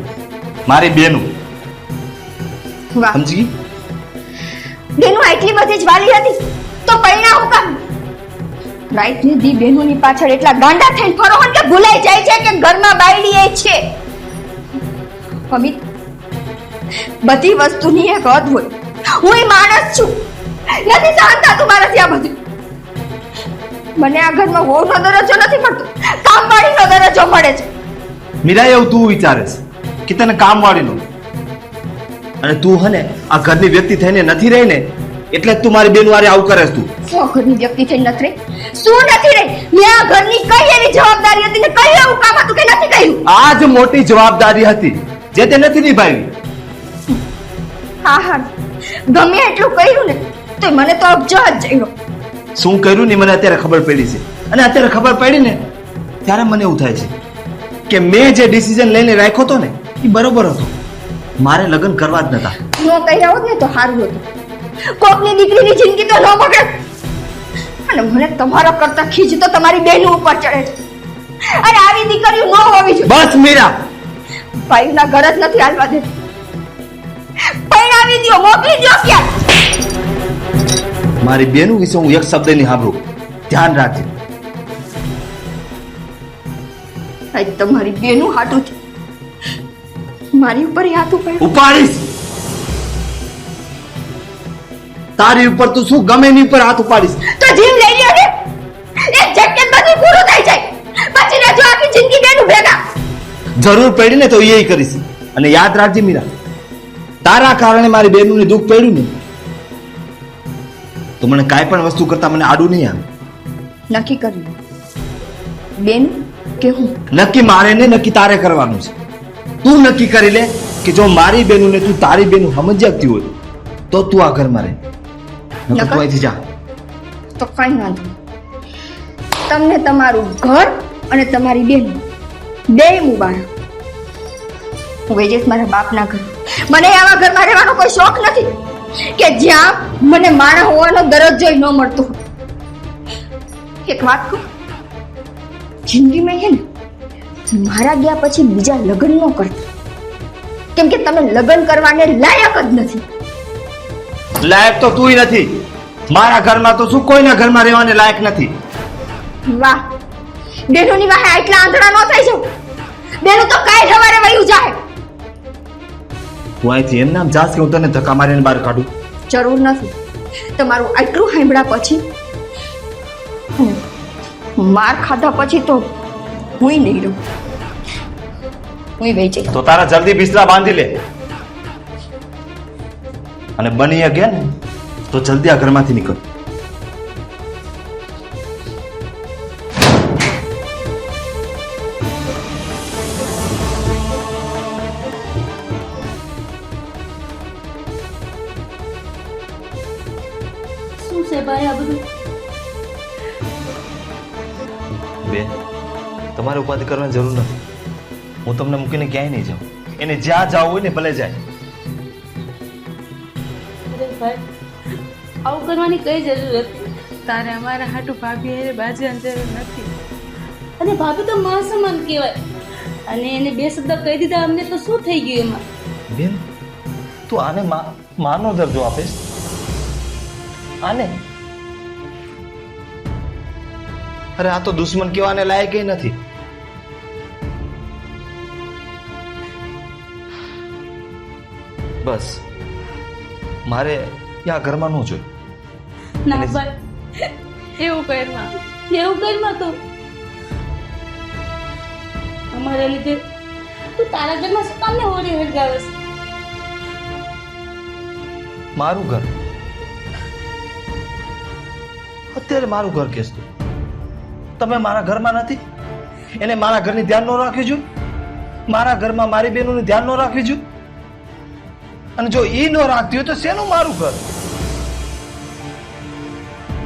મારી બેનું. વાહ, સમજી? બેનું આટલી બધી જ વાલી હતી તો પરિણામ હું કામ? રાઈટ ની દી બેનુની પાછળ એટલા ગાંડા થઈને ફરો હન કે ભૂલાઈ જાય છે કે ઘરમાં બાયડી એ છે. અમિત, બધી વસ્તુની એક હદ હોય. હું એ માણસ છું, નથી સહન થતું મારાથી આ બધું. મને આ ઘરમાં વહુનો દરજ્જો નથી મળતો, કામવાળીનો દરજ્જો મળે છે. મીરા, એવું તું વિચારે છે કે તને કામ વાળીનો, અને તું હે ને આ ઘરની વ્યક્તિ થઈને નથી રહી ને એટલે જ તું મારી બેન વારે આવું કરે છે. તું શું ઘરની વ્યક્તિ થઈ નથી રહી? શું નથી રહી? મેં આ ઘરની કઈ એવી જવાબદારી હતી ને કઈ એવું કામ હતું કે નથી કર્યું? આ જ મોટી જવાબદારી હતી જે તે નથી નિભાવી. હા હા, ગમે એટલું કર્યું ને તો મને તો અબજો જ જઈરો. શું કર્યું ને મને અત્યારે ખબર પડી છે, અને અત્યારે ખબર પડી ને ત્યારે મને એવું થાય છે કે મેં જે ડિસિઝન લઈને રાખ્યો હતો ને એ બરોબર હતો. મારે લગ્ન કરવા જ નતા. નો કર્યા હોત ને તો સારું હતું. કોકની દીકરીની જિંદગી તો ન બગડે. અને મને તમારા કરતા ખીજ તો તમારી બેન ઉપર ચડે છે. અને આવી દીકરીઓ ન હોવી જોઈએ. બસ મીરા, ભાઈના ઘર જ નથી હાલવા દે. પરણાવી દ્યો, મોકલી દ્યો ક્યાં. મારી બેનું વિશે હું એક શબ્દ નહીં સાંભળું. ધ્યાન રાખજે. આજ તમારી બેનું હાટું છે મારી ઉપર હાથ ઉપાડ્યો. ઉપાડીશ. તારી ઉપર તું શું ગમે એની ઉપર હાથ ઉપાડીશ. તો જીમ લઈ લ્યો ને. એક ઝટકે બધું પૂરું થઈ જાય. પછી ને જો આખી જિંદગી બેનું ભેગા. જરૂર પડી ને તો એ કરીશ. અને યાદ રાખજે મીરા, તારા કારણે મારી બેનનું દુઃખ પડ્યું ને તો મને કાંઈ પણ વસ્તુ કરતા મને આડું નહીં આવે. નક્કી કર્યું બેન કે હું? નક્કી મારે ને નક્કી તારે કરવાનું છે. તું નક્કી કરી લે કે જો મારી બેનું ને તું તારી બેનું સમજી શકતી હોય તો તું આ ઘરમાં રહે, નકર તું અહીંથી જા. તો કઈ વાંધો નહીં. તમને તમારું ઘર અને તમારી બેન બે મુબારક. હું ગઈ જઈશ મારા બાપના ઘર. મને આવા ઘરમાં રહેવાનો કોઈ શોખ નથી કે જ્યાં મને માણસ હોવાનો દરજ્જો ન મળતો હોય. એક વાત કહું, જિંદગીમાં છે ને મારા ગયા પછી બીજા લગ્ન ન કરતા, કેમ કે તમે લગ્ન કરવાને લાયક જ નથી. લાયક તો તુંય નથી. મારા ઘરમાં તો શું કોઈના ઘરમાં રહેવાને લાયક નથી. વાહ, બેનોની વાહે આટલા આંધળા ન થઈ જાવ. બેનો તો કાઈ સવારે વયું જાય. તું અહીંથી એમ નામ જાસ કે હું તને ધક્કા મારીને બહાર કાઢું? જરૂર નથી. તમારું આટલું સાંભળ્યા પછી માર ખાધા પછી તો હુંય નહીં રહું. હુંય વહી જઈશ. તો તારા જલ્દી બિસ્તરા બાંધી લે, અને બની ગયા ને તો જલ્દી આ ઘરમાંથી નીકળ. શું છે ભાઈ આ બધું? બેન, તમારે ઉપાધિ કરવાની જરૂર નથી. હું તમને મૂકીને ક્યાંય નહીં જાઉં. એને જ્યાં જવું હોય ને ભલે જાય. અરે ભાઈ, આવું કરવાની કઈ જરૂર હતી? તારે અમારા હાટુ ભાભી હારે બાજવાની જરૂર નથી. અને ભાભી તો માં સમાન કહેવાય. અને એને બે શબ્દ કહી દીધા અમને તો શું થઈ ગયું એમાં? બેન, તું આને માનો દરજ્જો આપીશ? આને અરે આ તો દુશ્મન કહેવાને લાયક નથી. બસ મારે આ ઘરમાં ન જોઈ. ના ભાઈ એવું કરમાં એવું ઘરમાં તું અમારા લીધે તું તારા ઘરમાં શું કામ ને હોળી હળગાવે છે? મારું ઘર અત્યારે મારું ઘર કેસ તું તમે મારા ઘરમાં નથી એને મારા ઘરની ધ્યાન ન રાખ્યું છું. મારા ઘરમાં મારી બહેનોનું ધ્યાન ન રાખ્યું છું. અને જો ઈ ન રાખતી હોય તો શેનું મારું ઘર?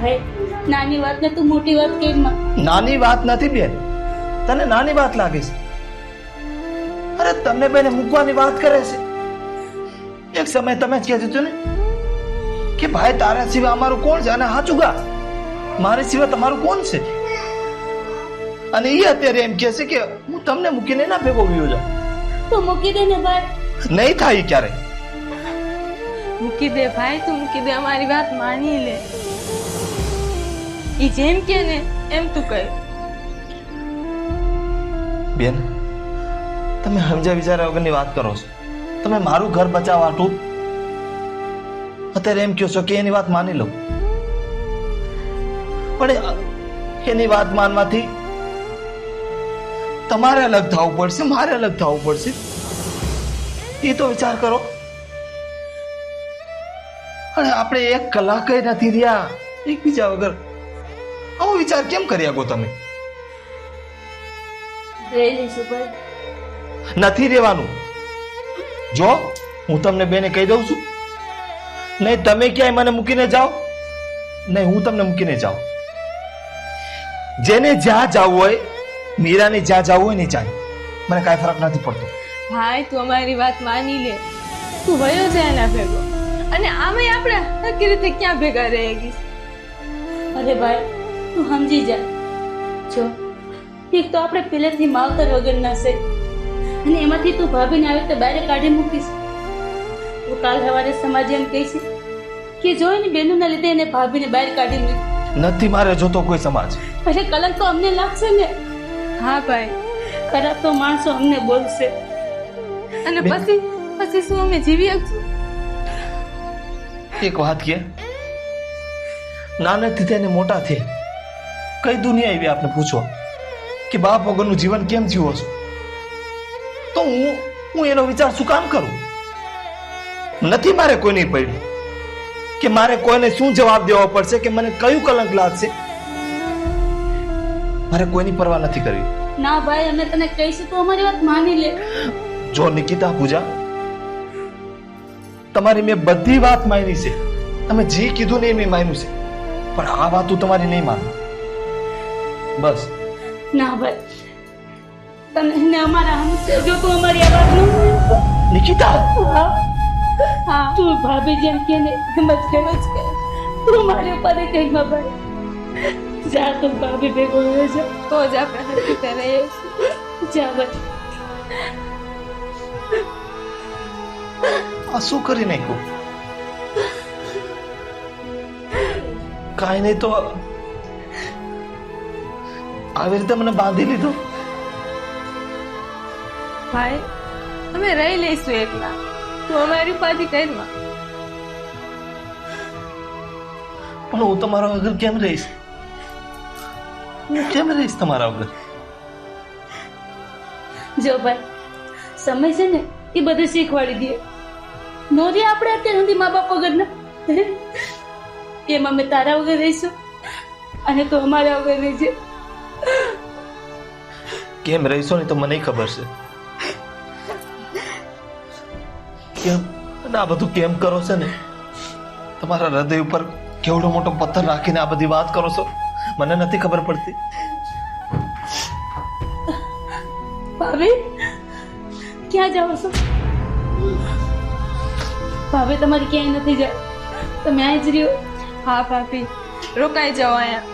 ભાઈ નાની વાત ને તું મોટી વાત કેમ? નાની વાત નથી બેન, તને નાની વાત લાગે છે. અરે તમને બેને મૂકવાની વાત કરે છે. એક સમય તમે જ કહેતું હતું ને કે ભાઈ તારા સિવાય અમારું કોણ છે? અને હાચું ગા મારી સિવાય તમારું કોણ છે? અને એ અત્યારે એમ કહે છે કે હું તમને મૂકીને ના ભેગો ગયો જાઉં. તો મૂકી દે ને ભાઈ. નહીં થાય ક્યારે. મૂકી દે ભાઈ, તું મૂકી દે, અમારી વાત માની લે. ઈ જેમ કે ને એમ તું કહે. બેન તમે સમજ્યા વિચાર્યા વગરની વાત કરો છો. તમે મારું ઘર બચાવવા હાટું અત્યારે એમ કહો છો કે એની વાત માની લઉં, પણ એની વાત માનવાથી તમારે અલગ થવું પડશે, મારે અલગ થવું પડશે. એ તો વિચાર કરો. અને આપણે એક કલાક નથી રહ્યા એકબીજા વગર. આવો વિચાર કેમ કરી શકો તમે? રહી લઈશું ભાઈ. નથી રહેવાનું. જો હું તમને બેને કહી દઉં છું, નહીં તમે ક્યાંય મને મૂકીને જાઓ, નહીં હું તમને મૂકીને જાઉં. જેને જ્યાં જવું હોય, મીરાને જ્યાં જવું હોય ને જાય, મને કાંઈ ફરક નથી પડતો. ભાઈ તું અમારી વાત માની લે, તું વયો જાય એના ભેગો. અને આમે આપણે નક્કી રીતે ક્યાં ભેગા રહી ગઈ? અરે ભાઈ તું સમજી જા. જો એક તો આપણે પહેલેથી માવતર વગરના છે અને એમાંથી તું ભાભીને આવી રીતે બહાર કાઢી મૂકીશ તો કાલ સવારે સમાજ એમ કહીશ કે જો એની બહેનોના લીધે એને ભાભીને બહાર કાઢી મૂકી. નથી મારે જોતો કોઈ સમાજ. એટલે કલંક તો અમને લાગશે ને. હા ભાઈ, ખરાબ તો માણસો અમને બોલશે. અને પછી પછી શું અમે જીવી શકશું? એક વાત કે નાનેથી થઈને મોટા થયા, કઈ દુનિયા આવી આપને પૂછો કે બાપ વગરનું જીવન કેમ જીવો છો? તો હું એનો વિચાર શું કામ કરું? નથી મારે કોઈની પડ્યું કે મારે કોઈને શું જવાબ દેવો પડશે કે મને કયું કલંક લાગશે. મારે કોઈની પરવા નથી કરવી. ના ભાઈ અમે તને કહીશું તો અમારી વાત માની લે. જો નિકિતા પૂજા, તમારી મેં બધી વાત માની છે. તમે જે કીધું ને એ મેં માન્યું છે, પણ આ વાત હું તમારી નહીં માનું. બસ. ના ભાઈ તને ને અમારા હમશે જો તું અમારી આ વાત ન નિકિતા, હા તું ભાભી જેમ કે ને એમ જ કર તું મારી ઉપર કઈ ભાઈ જા તું ભાભી ભેગો રહ્યો છે તો જ આપણે હરખી રહીએ. જા ભાઈ. આ શું કરી નાખ્યું? કાંઈ નહીં તો આવી રીતે મને બાંધી લીધું. ભાઈ અમે રહી લઈશું એકલા, તું અમારી ઉપાધિ કરમાં. પણ હું તમારા વગર કેમ રહીશ? હું કેમ રહીશ તમારા વગર? જો ભાઈ સમય છે ને એ બધું શીખવાડી દે. નોરી આપણે અત્યાર સુધી મા બાપ વગર ના એમ અમે તારા વગર રહીશું અને તું અમારા વગર રહીશે. કેમ રહીશો ને તો મને ખબર છે. કેમ અને આ બધું કેમ કરો છો ને? તમારા હૃદય ઉપર કેવડો મોટો પથ્થર રાખીને આ બધી વાત કરો છો, મને નથી ખબર પડતી. ભાભી ક્યાં જાઓ છો? ભાભી તમારી ક્યાંય નથી જાવ, તમે અહીં જ રહ્યો. હા ભાભી, રોકાઈ જાઓ અહીંયા.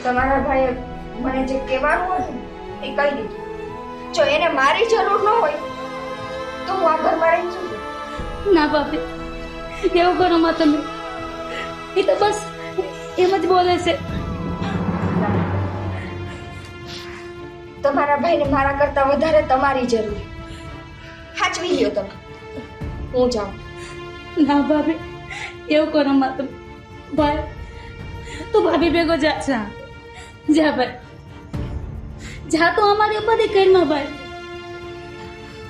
તમારા ભાઈએ મને જે કહેવાનું હતું એ કહી દીધું. જો એને મારી જરૂર ન હોય તો હું આ ઘરમાં રહી છું. ના ભાભી, એવું કરો માં તમે. એ તો બસ એમ જ બોલે છે. તમારા ભાઈને મારા કરતા વધારે તમારી જરૂર. સાચવી લ્યો તમે. હું જાઉં. ના ભાભી, એવું કરો માં તમે. ભાઈ તું ભાભી ભેગો જા. જા ભાઈ, જા. તો અમારી બધી કઈમાં ભાઈ.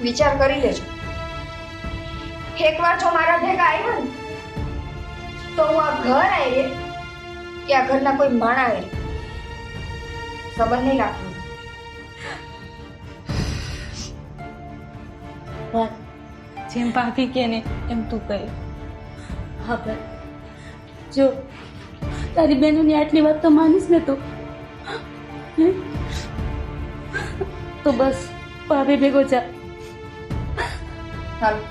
વિચાર કરી લેજો. એકવાર જો મારા ભેગા આવ્યા ને તો હું આ ઘર આવી કે આ ઘરના કોઈ માણા આવી સંબંધ નહીં રાખવું. જેમ ભાભી કે ને એમ તું કહે. હા ભાઈ, જો તારી બહેનોની આટલી વાત તો માનીશ ને તું, તો બસ ભાભી ભેગો જા. હાલો.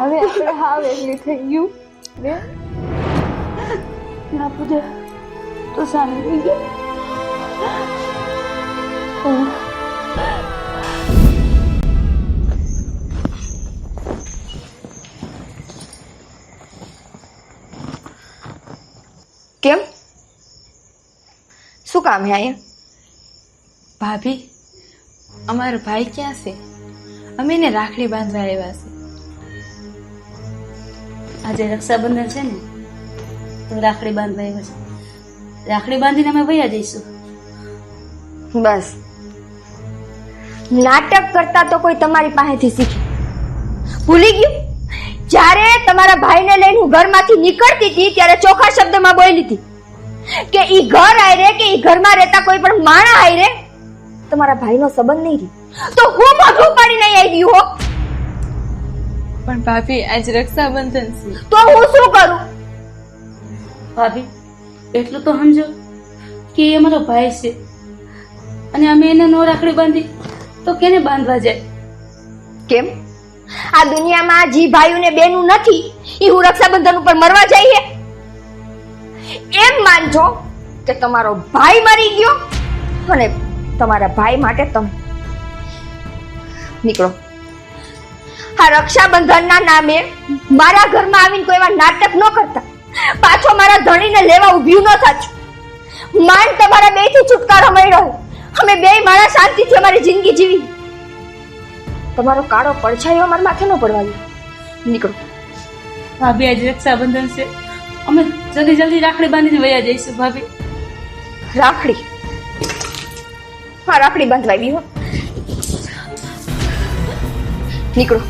હવે આપણે હાવ એકલી થઈ ગયું રે. ના પૂજા, તો સામે થઈ ગયો. કેમ? શું કામ હે અહીંયા? ભાભી, અમારો ભાઈ ક્યાં છે? અમે એને રાખડી બાંધવા આવ્યા છે. આજે રક્ષાબંધન છે ને, તો રાખડી બાંધવા આવ્યા છે. રાખડી બાંધીને અમે વયા જઈશું. બસ નાટક કરતા તો કોઈ તમારી પાસેથી શીખે. ભૂલી ગયું? જ્યારે તમારા ભાઈને લઈને હું ઘરમાંથી નીકળતી હતી ત્યારે ચોખ્ખા શબ્દમાં બોલી હતી કે ઈ ઘર આયરે કે ઈ ઘરમાં રહેતા કોઈ પણ માણા આયરે તમારા ભાઈનો સંબંધ નહીં રહે. તો હું મોઢું પાડીને આવી હો. પણ ભાભી, આજ રક્ષાબંધન છે. તો હું શું કરું? ભાભી, એટલું તો સમજો કે એ અમારો ભાઈ છે, અને અમે એને નો રાખડી બાંધી તો કેને બાંધવા જાય? કેમ? આ દુનિયામાં જે ભાઈઓને બેનું નથી એ હું રક્ષાબંધન ઉપર મરવા જઈએ? એમ માનજો કે તમારો ભાઈ મરી ગયો અને તમારા ભાઈ માટે તમે નીકળો. આ રક્ષાબંધનના નામે મારા ઘરમાં આવીને કોઈ એવા નાટક ન કરતા. પાછો મારા ધણીને લેવા ઊભી ન થાજો. માંડ તમારા બેથી છુટકારો મળ્યો. અમે બે મારા શાંતિથી અમારી જિંદગી જીવી. તમારો કાળો પડછાયો અમારા માથે ન પડવા દો. નીકળો. ભાભી, આજે રક્ષાબંધન છે, અમે જલ્દી જલ્દી રાખડી બાંધીને વયા જઈશું. ભાભી, રાખડી? હા, રાખડી બાંધવા આવી હો. નીકળો.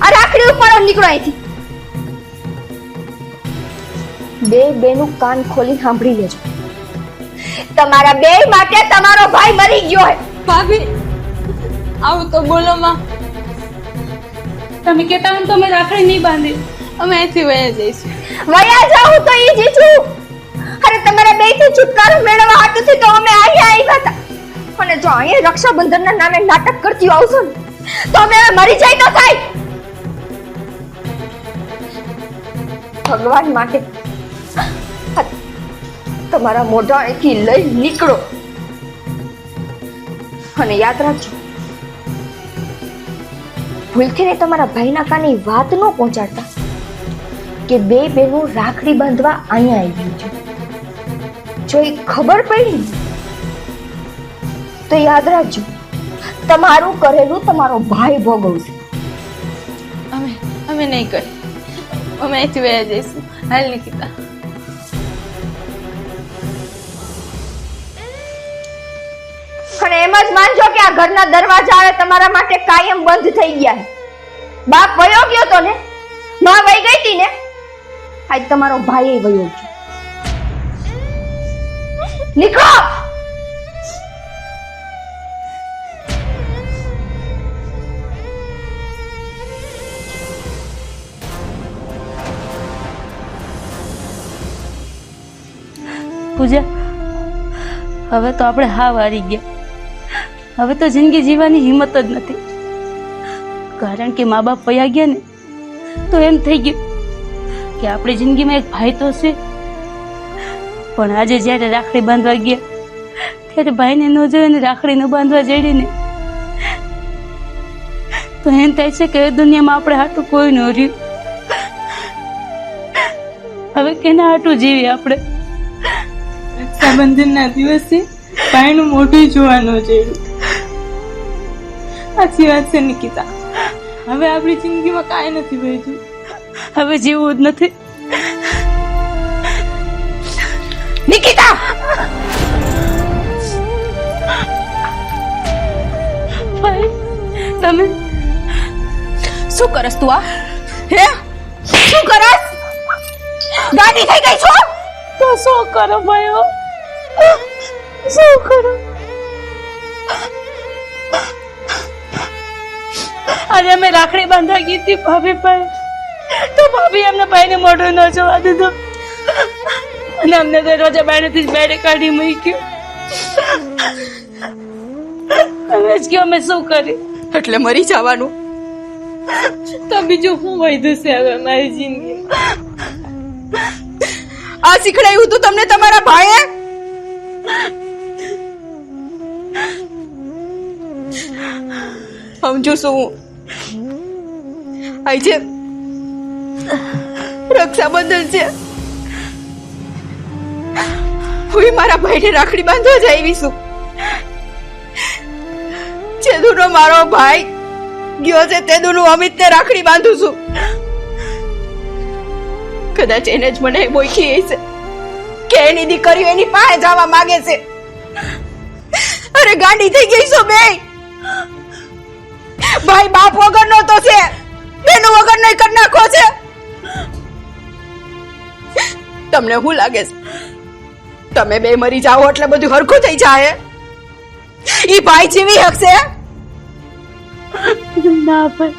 આ રાખડી ઉપાડો. નીકળો અહીંથી. બે બેનું કાન ખોલી સાંભળી લેજો. તમારા બે માટે તમારો ભાઈ મરી ગયો હે. ભાભી, આવું તો બોલો માં. તમે કહેતા હોય તો અમે રાખડી નહીં બાંધી. અમે અહીંથી વયા જઈશું. વયા જાઉં તો ઈ જ છું. અરે તમારા બે થી છુટકારો મેળવવા હાટુથી તો અમે અહીંયા આવ્યા હતા. અને જો અહીંયા રક્ષાબંધનના નામે નાટક કરતી આવશો ને તો અમે હવે મરી જાય તો થાય. ભગવાન માટે તમારા મોઢા અહીંથી લઈ નીકળો. અને યાદ રાખજો, ભૂલથી ને તમારા ભાઈના કાને વાત ન પહોંચાડતા કે બે બહેનો રાખડી બાંધવા અહીંયા આવી છે. જો એ ખબર પડી તો યાદ રાખજો, તમારું કરેલું તમારો ભાઈ ભોગવશે. અમે નહીં કરી. અમે અહીંથી વયા જઈશું. હાલ નિકિતા. અને એમ જ માનજો કે આ ઘરના દરવાજા હવે તમારા માટે કાયમ બંધ થઈ ગયા છે. બાપ વયો ગયો તો ને, માં વહી ગઈ હતી ને, આજ તમારો ભાઈ વયો ગયો. નીકળો. પૂજા, હવે તો આપણે હાવ હારી ગયા. હવે તો જિંદગી જીવવાની હિંમત જ નથી. કારણ કે મા બાપ વયા ગયા ને તો એમ થઈ ગયું કે આપણી જિંદગીમાં એક ભાઈ તો છે. પણ આજે જ્યારે રાખડી બાંધવા ગયા ત્યારે ભાઈને ન જોયું ને રાખડી ન બાંધવા જડી ને તો એમ થાય છે કે એ દુનિયામાં આપણે હાટું કોઈ ન રહ્યું. હવે કેના હાટું જીવીએ આપણે? રક્ષાબંધનના દિવસે ભાઈનું મોઢું જોવાનું જોયું. સાચી વાત છે નિકિતા. હવે આપણી જિંદગીમાં કાંઈ નથી વધ્યું. હવે જીવવું જ નથી. નિકિતા, ભાઈ તમે શું કરસ તું આ? હે, શું કરસ? ગાડી થઈ ગઈ છો? તો શું કરો ભાઈઓ, શું કરો? આજે અમે રાખડી બાંધવા ગઈ હતી ભાભી પાસે, તો ભાભી અમને ભાઈને મોઢું ન જોવા દીધું અને અમને દરવાજા બારણેથી જ બેડે કાઢી મૂક્યું. હવે જ કયો અમે શું કરી? એટલે મરી જવાનું? તો બીજું શું વધ્યું છે હવે મારી જિંદગીમાં? આ શીખડાયું તું તમને તમારા ભાઈએ? સમજુ શું આઈ છે રક્ષાબંધન છે, હું મારા ભાઈને રાખડી બાંધવા જ આવી છું. જેદુનો મારો ભાઈ ગયો છે તેદુનું અમિતને રાખડી બાંધું છું. કદાચ એને જ મને બોયખી હશે કે એની દીકરીઓ એની પાસે જવા માંગે છે. અરે ગાંડી થઈ ગઈ છો બે. ભાઈ બાપ વગરનો તો છે, બેનો વગરનો કરી નાખો છે. તમને શું લાગે છે તમે બે મરી જાઓ એટલે બધું હરખું થઈ જાય? ઈ ભાઈ જીવી શકશે? ના ભાઈ,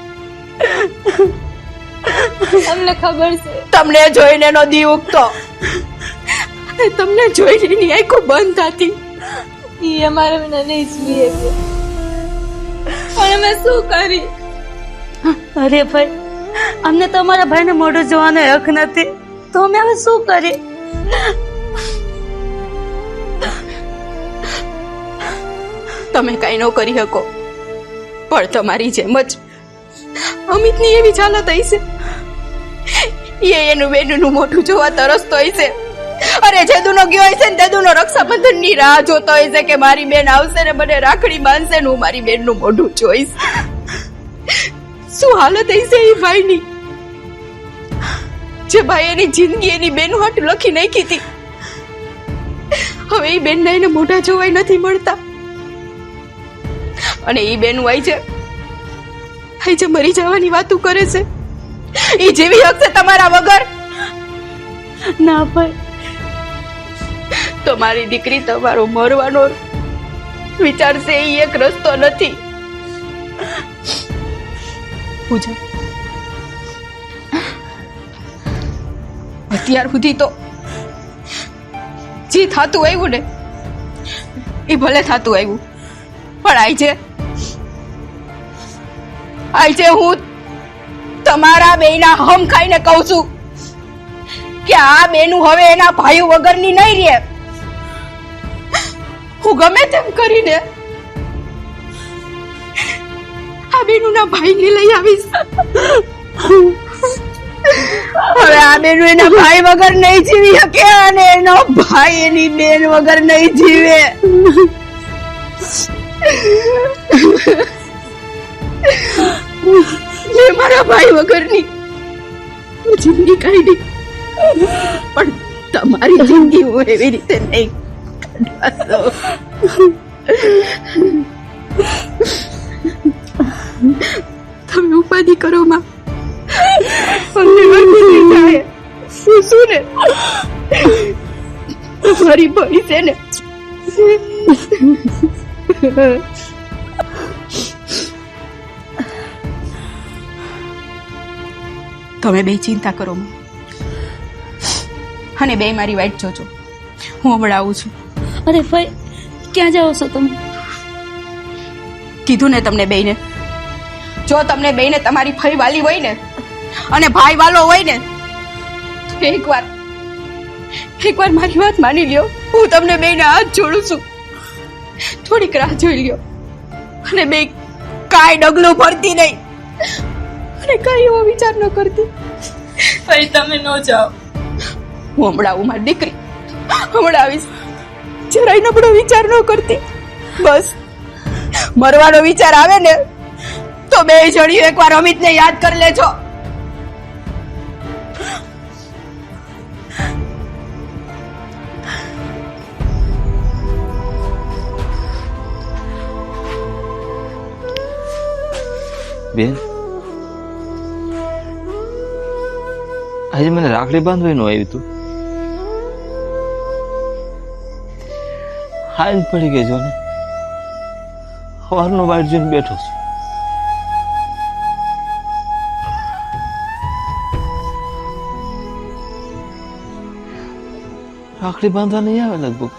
અમને ખબર છે. તમને જોઈને એનો દી ઉગતો, તમને જોઈને એની આંખો બંધ થતી. ઈ અમારા વિના નહીં જીવી શકે. પણ અમે શું કરી? અરે ભાઈ, અમને તો અમારા ભાઈને મોઢું જોવાનો હક નથી, તો અમે હવે શું કરીએ? તમે કઈ ન કરી શકો, પણ તમારી જેમ જ અમિતની એવી હાલત હશે. એ એનું બેનનું મોઢું જોવા તરસતો હશે. અરે જેદુનો ગયો હશે ને તેદુનો રક્ષાબંધન ની રાહ જોતો હશે કે મારી બેન આવશે ને મને રાખડી બાંધશે ને હું મારી બેનનું મોઢું જોઈશ. શું હાલત હશે એ ભાઈની, જે ભાઈ એની જિંદગી એની બેન હાટુ લખી નાખી હતી. હવે એ બેનના એને મોઢા જોવાય નથી મળતા. અને એ બેન આઈ છે મરી જવાની વાતો કરે છે. એ જેવી હકશે તમારા વગર? ના ભાઈ, તો મારી દીકરી તમારો મરવાનો વિચારશે એ એક રસ્તો નથી. પૂજા, અત્યાર સુધી તો જે થાતું આવ્યું ને એ ભલે થાતું આવ્યું, પણ આજે હું તમારા બેના હમ ખાઈને કહું છું કે આ બેનું હવે એના ભાઈ વગરની નહીં રહે. હું ગમે તેમ કરીને આ બેનુના ભાઈને લઈ આવીશ. હવે આ બેન એના ભાઈ વગર નહીં જીવી શકે અને એનો ભાઈ એની બેન વગર નહીં જીવે. મેં મારા ભાઈ વગરની જિંદગી કાઢી, પણ તમારી જિંદગી હું એવી રીતે નહીં કાઢવા દઉં. તમે ઉપાધિ કરો માં, શું ને મારી ભાઈ છે ને. તમે બે ચિંતા કરો માં, અને બે મારી વાઈટ જોજો. હું હમણાં આવું છું. અરે ભાઈ, ક્યાં જાઓ છો તમે? કીધું ને તમને બેયને, જો તમને બેયને તમારી ફઈ વાલી હોય ને અને ભાઈ વાલો હોય ને તો એકવાર મારી વાત માની લ્યો. હું તમને બેયને હાથ જોડું છું. થોડીક રાહ જોઈ લ્યો અને બે કાંઈ ડગલું ભરતી નહીં અને કાંઈ એવો વિચાર ન કરતી. ભાઈ તમે ન જાઓ. હું હમણાં આવું મારી દીકરી, હમણાં આવીશ. જરાય નબળો વિચાર ન કરતી. બસ મરવાનો વિચાર આવે ને તો બે જણીઓ એકવાર અમિતને યાદ કરી લેજો. બેન, આજે મને રાખડી બાંધવાનું આવ્યું હતું. હાલ પડી ગઈ જો ને, સવારનો વાઇટ જોઈને બેઠો છું. રાખડી બાંધવા નહીં આવે લગભગ.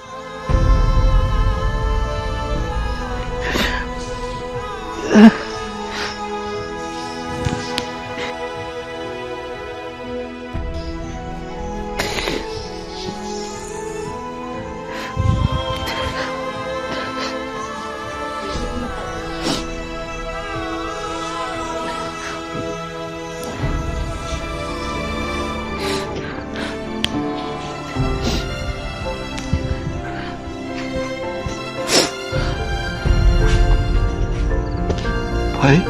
ભાઈ,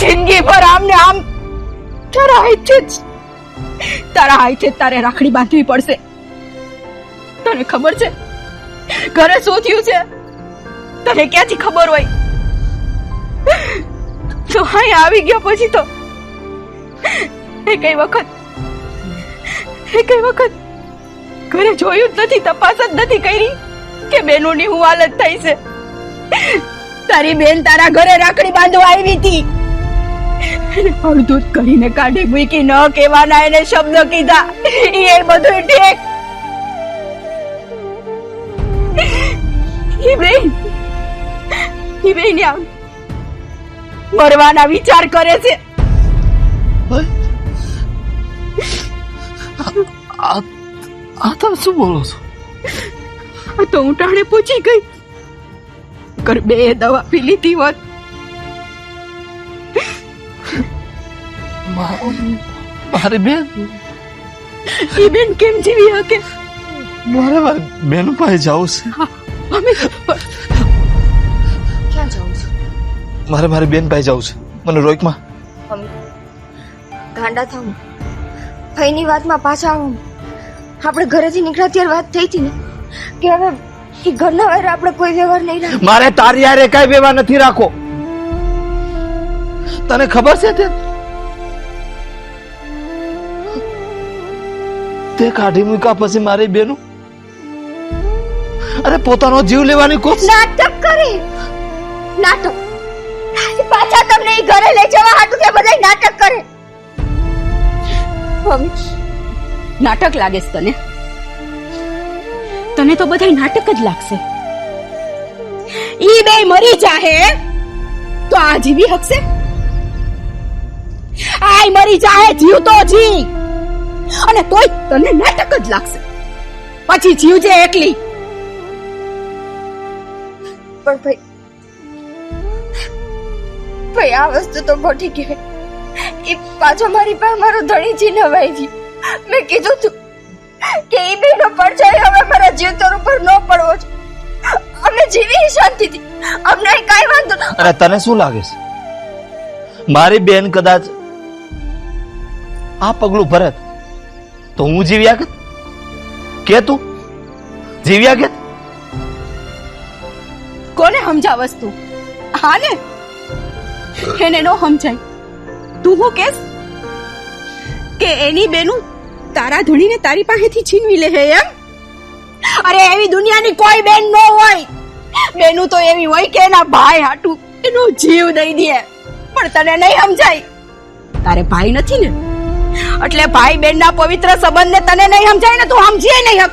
જિંદગી ભર આમ ને આમ તારા હાથે તારે રાખડી બાંધવી પડશે. તને ખબર છે ઘરે શું થયું છે? તને ક્યાંથી ખબર હોય? તો અહીંયા આવી ગયા પછી તો કઈ વખત ઘરે જોયું જ નથી, તપાસ જ નથી કરી કે બેનોની હું હાલત થઈ છે. તારી બેન તારા ઘરે રાખડી બાંધવા આવી હતી. અડધું કરીને કાઢી મૂકી, ન કહેવાના એને શબ્દ કીધા. એ બધું ઠીક. ઈ બેન મરવાના વિચાર કરે છે. આ તમે શું બોલો છો? તો હું ટાણે પહોંચી ગઈ. કર બે દવા પી લીધી હોત. મારી બેન, એ બેન કેમ જીવી શકે? મારે બેન પાસે જવું છે. અમે ક્યાં જાઉં છું? મારી બેન પાસે જવું છે. મને રોકમાં. મમ્મી ગાંડા થાવ, ફઈની વાતમાં પાછા આવું. આપણે ઘરેથી નીકળ્યા ત્યારે વાત થઈ હતી ને કે હવે એ ઘરના વારે આપણે કોઈ વ્યવહાર નહીં રાખીએ. મારે તારી યારે કઈ વ્યવહાર નથી રાખો. તને ખબર છે તે કાઢી મૂક્યા પછી મારી બેનું અરે પોતાનો જીવ લેવાની કોશિશ. નાટક કરે નાટક. પાછા તમને એ ઘરે લઈ જવા હાટુ કે બધા નાટક કરે. મમ્મી નાટક લાગે છે તને? તને તો બધા નાટક જ લાગશે. ઈ બે મરી જાહે તો આ જીવી હકશે? આય મરી જાહે જીવતો જી, અને તોય તને નાટક જ લાગશે. પછી જીવજે એકલી. પણ ભાઈ આ વસ્તુ તો ખોટી કહેવાય. એ પાછો મારી પાસે મારો ધણી ચીન હવાઈ ગયું. મેં કીધું તું કે એ બેનો પડછાયો હવે મારા જીવતર ઉપર ન પડવો છે. અમે જીવી શાંતિથી, અમને કાંઈ વાંધો ન. અરે તને શું લાગે છે મારી બેન કદાચ આ પગલું ભરત તો હું જીવ્યા કે તું જીવ્યા કે કોને સમજાવસ તું? હા ને, એને નો સમજાય. તું હું કેસ કે એની બેનું તારા ધણીને તારી પાસેથી છીનવી લે હે એમ? અરે એવી દુનિયાની કોઈ બેન નો હોય. બેનું તો એવી હોય કે એના ભાઈ હાટુ એનો જીવ દઈ દે, પણ તને નહીં સમજાય. તારે ભાઈ નથી ને, એટલે ભાઈ બેનના પવિત્ર સંબંધને તને નહીં સમજાય ને, તું સમજીએ નહીં હક.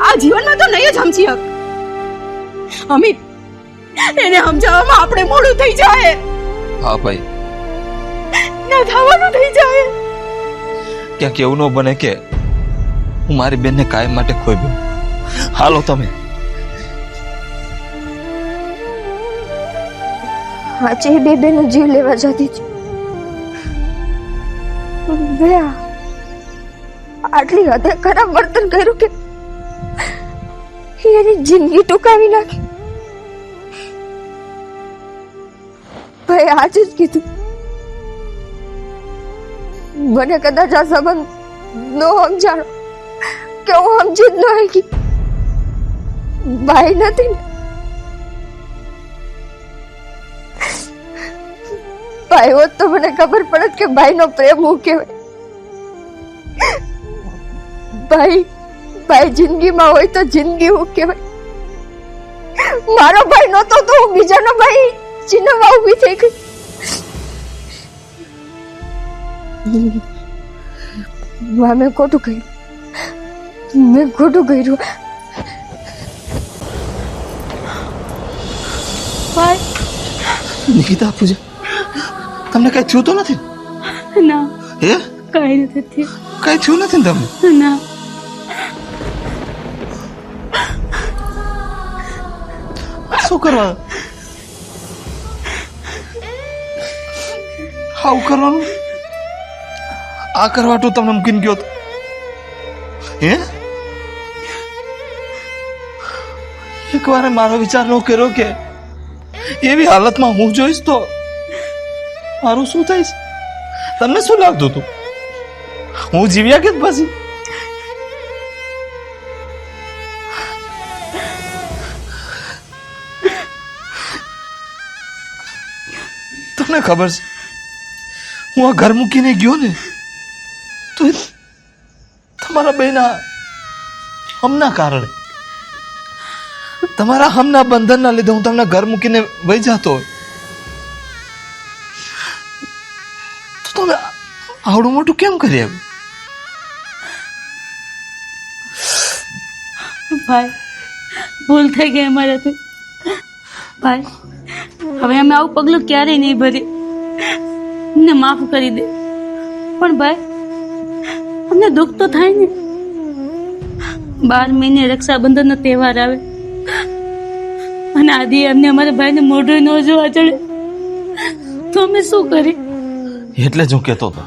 આ જીવનમાં તો નહીં જ સમજી હક. અમિત, એને સમજાવવામાં આપણે મોડું થઈ જાય. હા ભાઈ, ના થવાનું થઈ જાય. ક્યાંક એવું ન બને કે હું મારી બેનને કાયમ માટે ખોઈ ગયો. હાલો તમે. આજે બે બેનો જીવ લેવા જતી છે. ગયા આટલી હદે ખરાબ વર્તન કર્યું કે એની જિંદગી ટૂંકાવી નાખી. ભાઈ આજે જ કીધું, મને કદાચ આ સંબંધ નો સમજાણો કે હું સમજી જ ન શકી. ભાઈ નથી ને, ભાઈ હોત તો મને ખબર પડત કે ભાઈનો પ્રેમ હું કહેવાય. ભાઈ જિંદગીમાં હોય તો જિંદગી હું કહેવાય. મારો ભાઈ નહોતો તો હું બીજાનો ભાઈ ચીનવા ઊભી થઈ ગઈ. મેં ખોટું કર્યું. ભાઈ નિકિતા પૂજા, તમને કઈ થયું તો નથી ના, હે? કઈ નથી થયું. કઈ થયું નથી ને તમને? ના, શું કરવા આવું કરવાનું? આ કરવાટું તમને મૂકીને ગયો તો હે? એક વાર મારો વિચાર ન કર્યો કે એવી હાલતમાં હું જોઈશ તો મારું શું થઈશ? તમને શું લાગતું હતું? હું જીવ્યા કે પછી? તમને ખબર છે, હું આ ઘર મૂકીને ગયો ને તો તમારા બેના હમના કારણે, તમારા હમના બંધનના લીધે હું તમને ઘર મૂકીને વહી જતો હોય તો તમે આવડું મોટું કેમ કરી આવ્યું? ભાઈ ભૂલ થઈ ગઈ અમારાથી. ભાઈ હવે અમે આવું પગલું ક્યારેય નહીં ભરીએ. અમને માફ કરી દે. પણ ભાઈ અમને દુઃખ તો થાય ને. 12 મહિને રક્ષાબંધનનો તહેવાર આવે અને આદિ અમને અમારા ભાઈને મોઢું ન જોવા ચડે તો અમે શું કરીએ? એટલે જ હું કહેતો હતો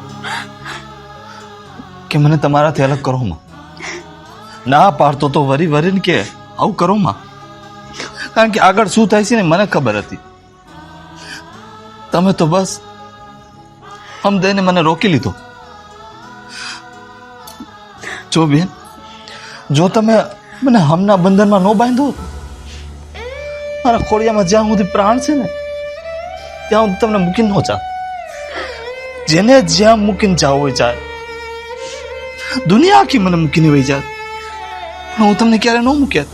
કે મને તમારાથી અલગ કરો માં. ના પાડતો તો વરીને કે આવું કરો માં, કારણ કે આગળ શું થાય છે ને મને ખબર હતી. તમે તો બસ હમ દઈને મને રોકી લીધો. જો બેન, જો તમે મને હમના બંધનમાં ન બાંધો, મારા ખોડિયામાં જ્યાં સુધી પ્રાણ છે ને ત્યાં હું તમને મૂકીને ન જા. જેને જ્યાં મૂકીને જાવ હોય જાય, દુનિયા આખી મને મૂકીને વહી જાય, પણ હું તમને ક્યારે ન મૂક્યા.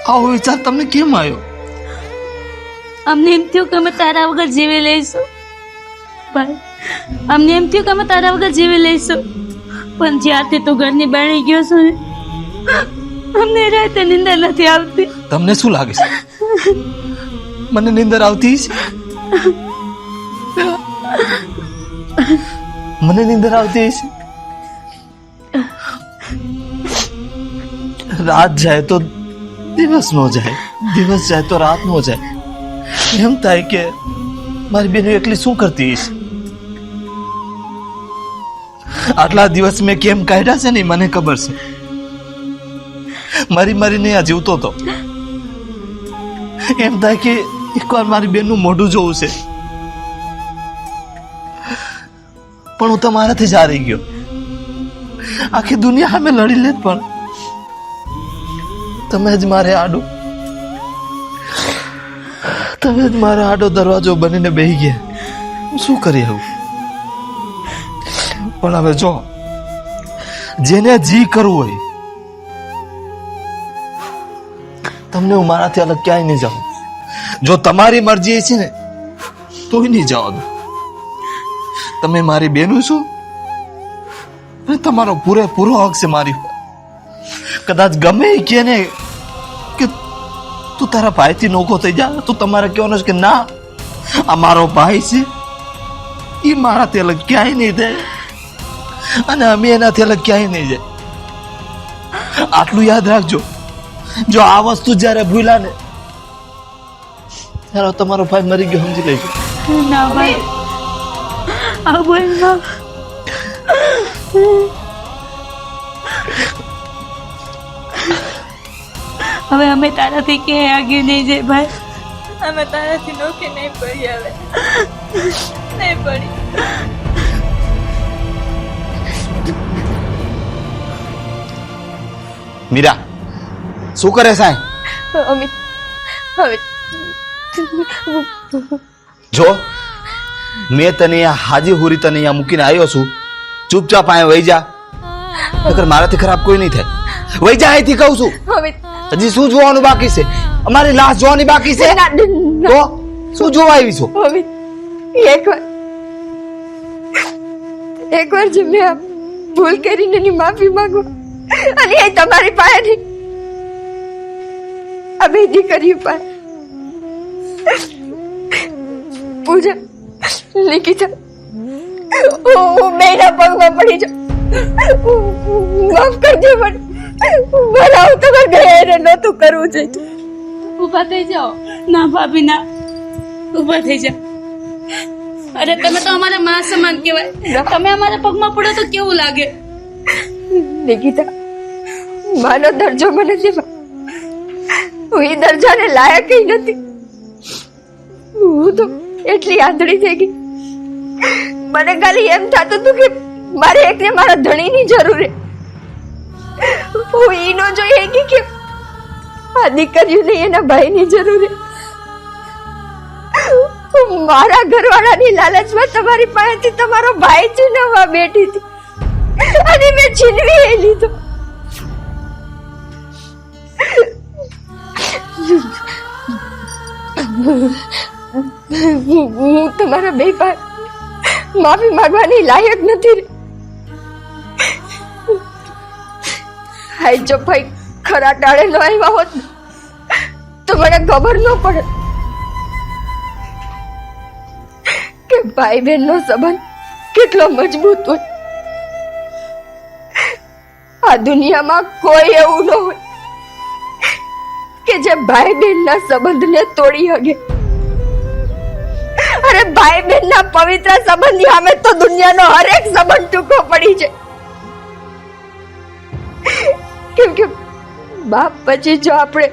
આવો વિચાર તમને કેમ આવ્યો? અમને એમ થયું કે અમે તારા વગર જીવી લઈશું. ભાઈ અમને એમ થયું કે અમે તારા વગર જીવી લઈશું, પણ જ્યારથી તું ઘરની બાણી ગયો છો ને અમને રાતે નીંદર નથી આવતી. તમને શું લાગે છે મને નીંદર આવતી છે? મને નીંદર આવતી છે? રાત જાય તો દિવસ નો જાય, દિવસ જાય તો રાત નો જાય. એમ થાય કે મારી બેન એકલી શું કરતી છે? આટલા દિવસ મેં કેમ કાઢ્યા છે ને મને ખબર છે. મરીને આ જીવતો હતો, એમ થાય કે એકવાર મારી બેનનું મોઢું જોવું છે, પણ હું તમારાથી જ હારી ગયો. આખી દુનિયા સામે લડી લેત પણ તમે જ મારે આડો દરવાજો બનીને બેહી ગયા. હું શું કરી હવે? પણ હવે જો જેને જી કરવું હોય, તમને હું મારાથી અલગ ક્યાંય નહીં જાઉં. જો તમારી મરજી છે ને તોય નહીં જવા દો. તમે મારી બેનું છો અને તમારો પૂરેપૂરો હક છે મારી ઉપર. કદાચ ગમે એ કહે ને કે તું તારા ભાઈથી નોખો થઈ જા, તો તમારે કહેવાનું છે કે ના, આ મારો ભાઈ છે, એ મારાથી અલગ ક્યાંય નહીં જાય અને અમે એનાથી અલગ ક્યાંય નહીં જાય. આટલું યાદ રાખજો. જો આ વસ્તુ જ્યારે ભૂલા ને ત્યારે તમારો ભાઈ મરી ગયો સમજી લેજો. ના ભાઈ, આ બોલ ના. હવે અમે તારાથી ક્યાંય આગળ નહીં જાય ભાઈ. અમે તારાથી નોખે નહીં પડી, હવે નહીં પડી. મીરા શું કરે સાહેબ? અમિત, હવે જો મેં તને અહીંયા હાજી હુરી તને અહીંયા મૂકીને આવ્યો છું. ચૂપચાપ અહીંયા વહી જા, નકર મારાથી ખરાબ કોઈ નહીં થાય. વહી જા અહીંથી કહું છું. અમિત, હજી શું જોવાનું બાકી છે? અમારી લાશ જોવાની બાકી છે? તો શું જોવા આવી છો? અમિત, એકવાર જે મેં આ ભૂલ કરીને એની માફી માંગો, અને એ તમારી પાસે નહીં, આ બે દીકરીઓ પાસે. પૂજા, નિકિતા, હું બેના પગમાં પડી જાઉં. માફ કરજો મને. બનાવ તમારે ગયા એને નહોતું કરવું જોઈએ. ઊભા થઈ જાઓ. ના ભાભી ના, ઊભા થઈ જાઓ. અરે તમે તો અમારા માં સમાન કહેવાય. તમે અમારા પગમાં પડો તો કેવું લાગે? નિકિતા, માનો દરજ્જો મને દે. હું એ દરજ્જાને લાયક નથી. હું તો એટલી આંધળી થઈ ગઈ, મને ખાલી એમ થતું હતું કે મારે એકને મારા ધણીની જરૂર છે. હું ઈ નો જોઈએ કે આ દીકરીઓને એના ભાઈની જરૂર છે. હું મારા ઘરવાળાની લાલચમાં તમારી પાસેથી તમારો ભાઈ છીનવવા બેઠી હતી, અને મેં છીનવી એ લીધો. હું તમારા બે પાસે માફી માંગવાની લાયક નથી. હાય, જો ભાઈ ખરા ટાળે ન આવ્યા હોત તો મને ખબર ન પડે કે ભાઈ બહેન નો સંબંધ કેટલો મજબૂત હોય. આ દુનિયામાં કોઈ એવું ન હોય કે જે ભાઈ બહેન ના સંબંધને તોડી શકે. અરે ભાઈ બહેન ના પવિત્ર સંબંધ સામે તો દુનિયાનો હરેક સંબંધ ટૂંકો પડી છે. કેમ કે બાપ પછી જો આપણે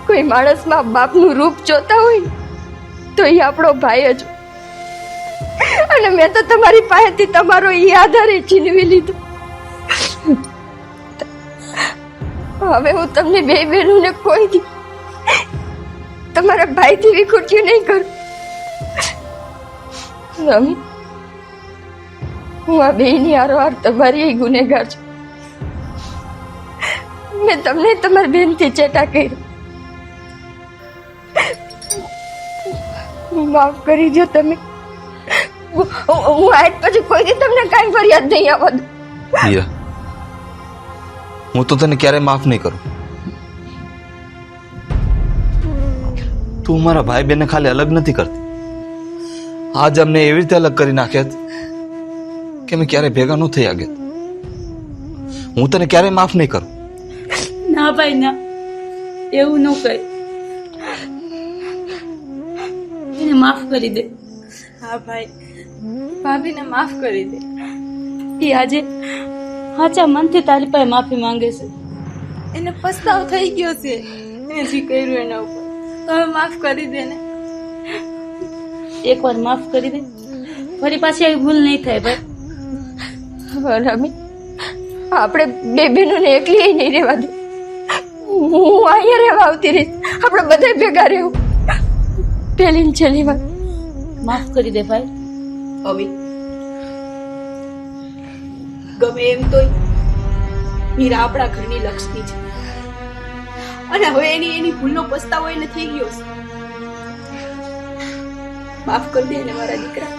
કોઈ માણસમાં બાપનું રૂપ જોતા હોય તો એ આપણો ભાઈ જ. અને મેં તો તમારી પાસેથી તમારો એ આધારે છીનવી લીધો. હવે હું તમને બે બહેનોને કોઈ દી તમારા ભાઈથી વિખૂટ્યું નહીં કરું. અમિત, હું આ બેયની હારોહાર તમારી એ ગુનેગાર છું. મેં તમને તમારી બેનથી ચેટા કર્યો. માફ કરી દો તમે. હું આજ પછી કોઈ દી તમને કાંઈ ફરિયાદ નહીં આવવા દઉં. મીરા, હું તો તને ક્યારેય માફ નહીં કરું. તું મારા ભાઈ બહેનને ખાલી અલગ નથી કરતી, આજ અમને એવી રીતે અલગ કરી નાખ્યા કે અમે ક્યારેય ભેગા ન થઈ ગયા. હું તને ક્યારેય માફ નહીં કરું. ના ભાઈ ના, એવું ન કર. એને માફ કરી દે. હા ભાઈ, ભાભીને માફ કરી દે. એ આજે સાચા મનથી તારી પાસે માફી માંગે છે. એને પસ્તાવ થઈ ગયો છે એને જે કર્યું એના ઉપર. હવે માફ કરી દે ને. એકવાર માફ કરી દે, ફરી પાછી આવી ભૂલ નહીં થાય ભાઈ. અને અમિત, આપણે બે બહેનોને એકલી નહીં રહેવા દે. હું અહીંયા રહેવા આવતી રહીશ. આપણે બધા ભેગા રહેવું. પહેલી ને છેલ્લી વાર માફ કરી દે ભાઈ. અમિત, ગમે એમ તોય મીરા આપણા ઘરની લક્ષ્મી છે, અને હવે એની ભૂલનો પસ્તાવો એને થઈ ગયો છે. માફ કરી દે ને મારા દીકરા.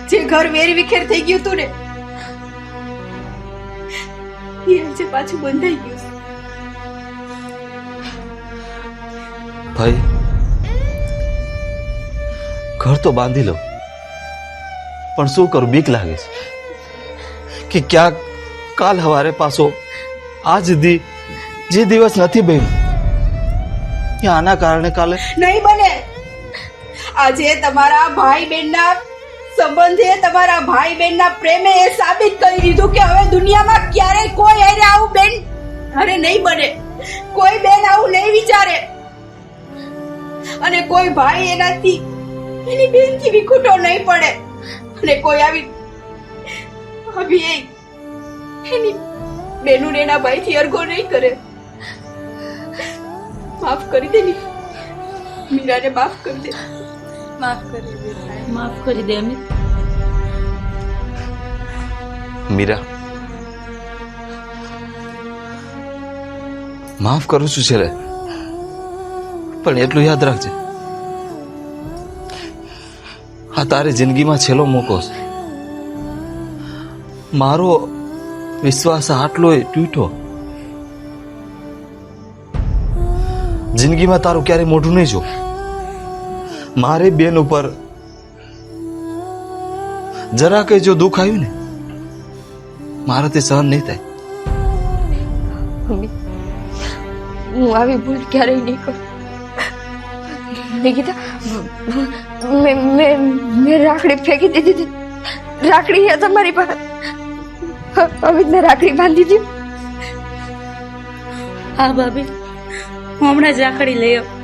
જે ઘર વેરી વિખેર થઈ ગયું તું ને, એ આજે પાછું બંધાઈ ગયું છે. ભાઈ, ઘર તો બાંધી લો, પણ શું કરું, બીક લાગે છે કે ક્યાંક કાલ હવારે પાછો આજ જે દિવસ નથી બન્યું કે આના કારણે કાલે નહીં બને. આજે તમારા ભાઈ બહેનના સંબંધે, તમારા ભાઈ બહેનના પ્રેમે એ સાબિત કરી દીધું કે હવે દુનિયામાં ક્યારેય કોઈ એને આવું બેન અરે નહીં બને. કોઈ બેન આવું નહીં વિચારે, અને કોઈ ભાઈ એનાથી એની બેનથી વિખૂટો નહીં પડે, અને કોઈ આવી એની બેનું એના ભાઈથી અરગો નહીં કરે. માફ કરી દે ની. મીરાને માફ કરી દે. માફ કરી દે. માફ કરી દે અમિત. મીરા, માફ કરું છું છેલ્લે, પણ એટલું યાદ રાખજે, આ તારી જિંદગીમાં છેલ્લો મોકો છે. મારો વિશ્વાસ આટલો તૂટ્યો, જિંદગીમાં તારું ક્યારે મોઢું નહીં જો. મારી બેન ઉપર જરા કઈ જો દુઃખ આવ્યું ને, મારાથી સહન નહીં થાય. અમિત, હું આવી ભૂલ ક્યારેય નહીં કરું. નિકિતા, મેં રાખડી ફેંકી દીધી હતી. રાખડી છે તમારી પાસે. અમિતને રાખડી બાંધી દી. હા ભાભી, હું હમણાં જ રાખડી લઈ આવું.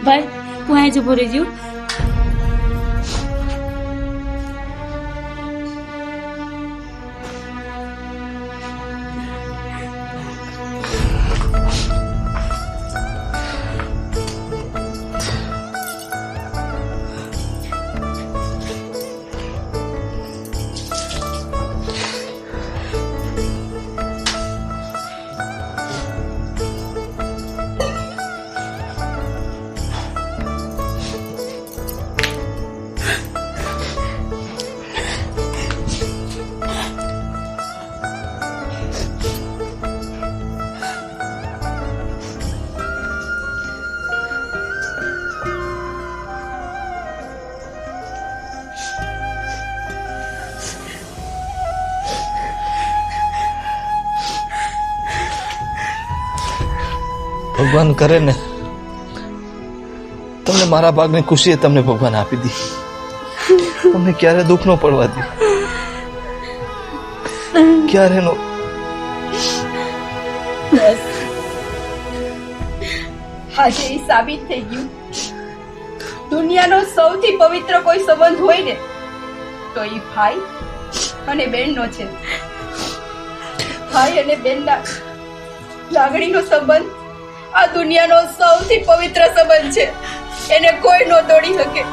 ભાઈ, તું અહીં જ ઉભો રહેજો. ભગવાન કરે ને, તમને મારા ભાગની ખુશી તમને ભગવાન આપી દી. તમને ક્યારે દુઃખ ન પડવા દે, ક્યારે નો. આજે એ સાબિત થઈ ગયું, દુનિયાનો સૌથી પવિત્ર કોઈ સંબંધ હોય ને તો એ ભાઈ અને બહેનનો છે. ભાઈ અને બહેનના લાગણીનો સંબંધ આ દુનિયાનો સૌથી પવિત્ર સંબંધ છે. એને કોઈ ન તોડી શકે.